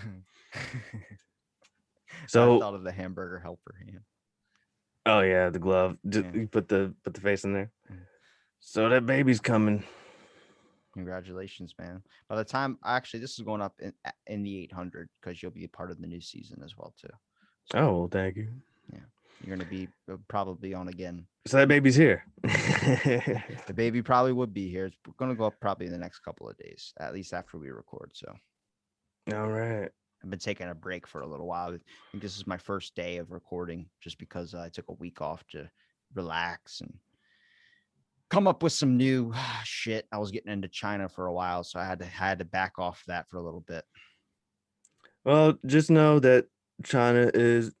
So, thought of the hamburger helper hand. oh yeah, the glove. Just Yeah. you put the face in there. Mm. So that baby's coming. Congratulations, man. By the time actually this is going up in the 800 because you'll be a part of the new season as well too. So Oh, well, thank you. yeah, you're gonna be probably on again. So that baby's here. The baby probably would be here. It's gonna go up probably in the next couple of days, at least after we record. So All right. I've been taking a break for a little while. I think this is my first day of recording just because I took a week off to relax and come up with some new shit. I was getting into China for a while, so I had to back off that for a little bit. Well, just know that China is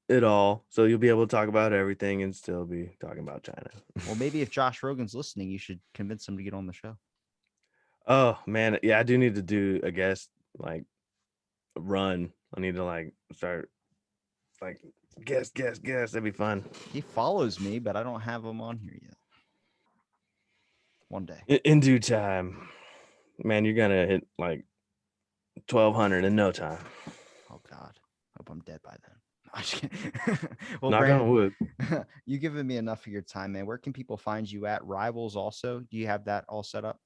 it all. So you'll be able to talk about everything and still be talking about China. Well, maybe if Josh Rogan's listening, you should convince him to get on the show. Oh man, yeah, I do need to do a guest like run. I need to like start like guess. That'd be fun. He follows me, but I don't have him on here yet. One day. In due time, man, you're gonna hit like 1,200 in no time. Oh God, hope I'm dead by then. I'm just kidding. Well, Knock Brandon, on wood. you given me enough of your time, man. Where can people find you at? Rivals also. Do you have that all set up?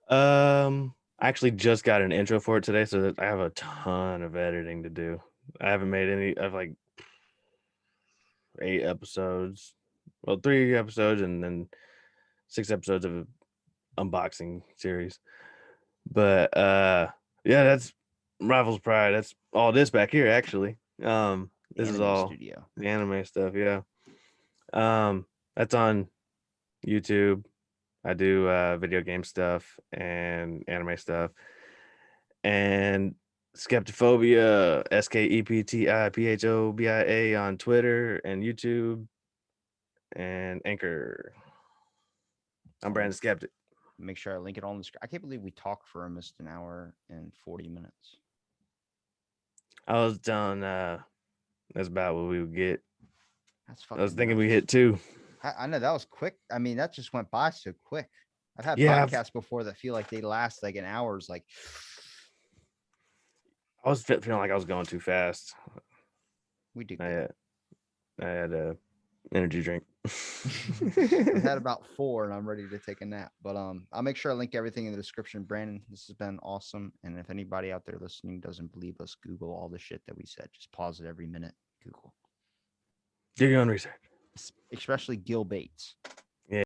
I actually just got an intro for it today, so I have a ton of editing to do. I haven't made any. I've like 8 episodes, well, 3 episodes, and then 6 episodes of an unboxing series. But yeah, that's Rivals Pride. That's all this back here, actually. The This is anime all studio. the anime stuff. Yeah. That's on YouTube. I do video game stuff and anime stuff. And Skeptophobia, SKEPTIPHOBIA on Twitter and YouTube and Anchor. I'm Cool. Brandon Skeptic. Make sure I link it on the screen. I can't believe we talked for almost an hour and 40 minutes. I was telling that's about what we would get. That's I was fucking thinking we nuts. hit 2. I know that was quick. I mean, that just went by so quick. I've had Yeah, podcasts before that feel like they last like an hour. It's like I was feeling like I was going too fast. we did I good. had a energy drink. I've had about 4 and I'm ready to take a nap. But I'll make sure I link everything in the description. Brandon, this has been awesome. And if anybody out there listening doesn't believe us, Google all the shit that we said. Just pause it every minute. Google. Do your own research. Especially Gil Bates.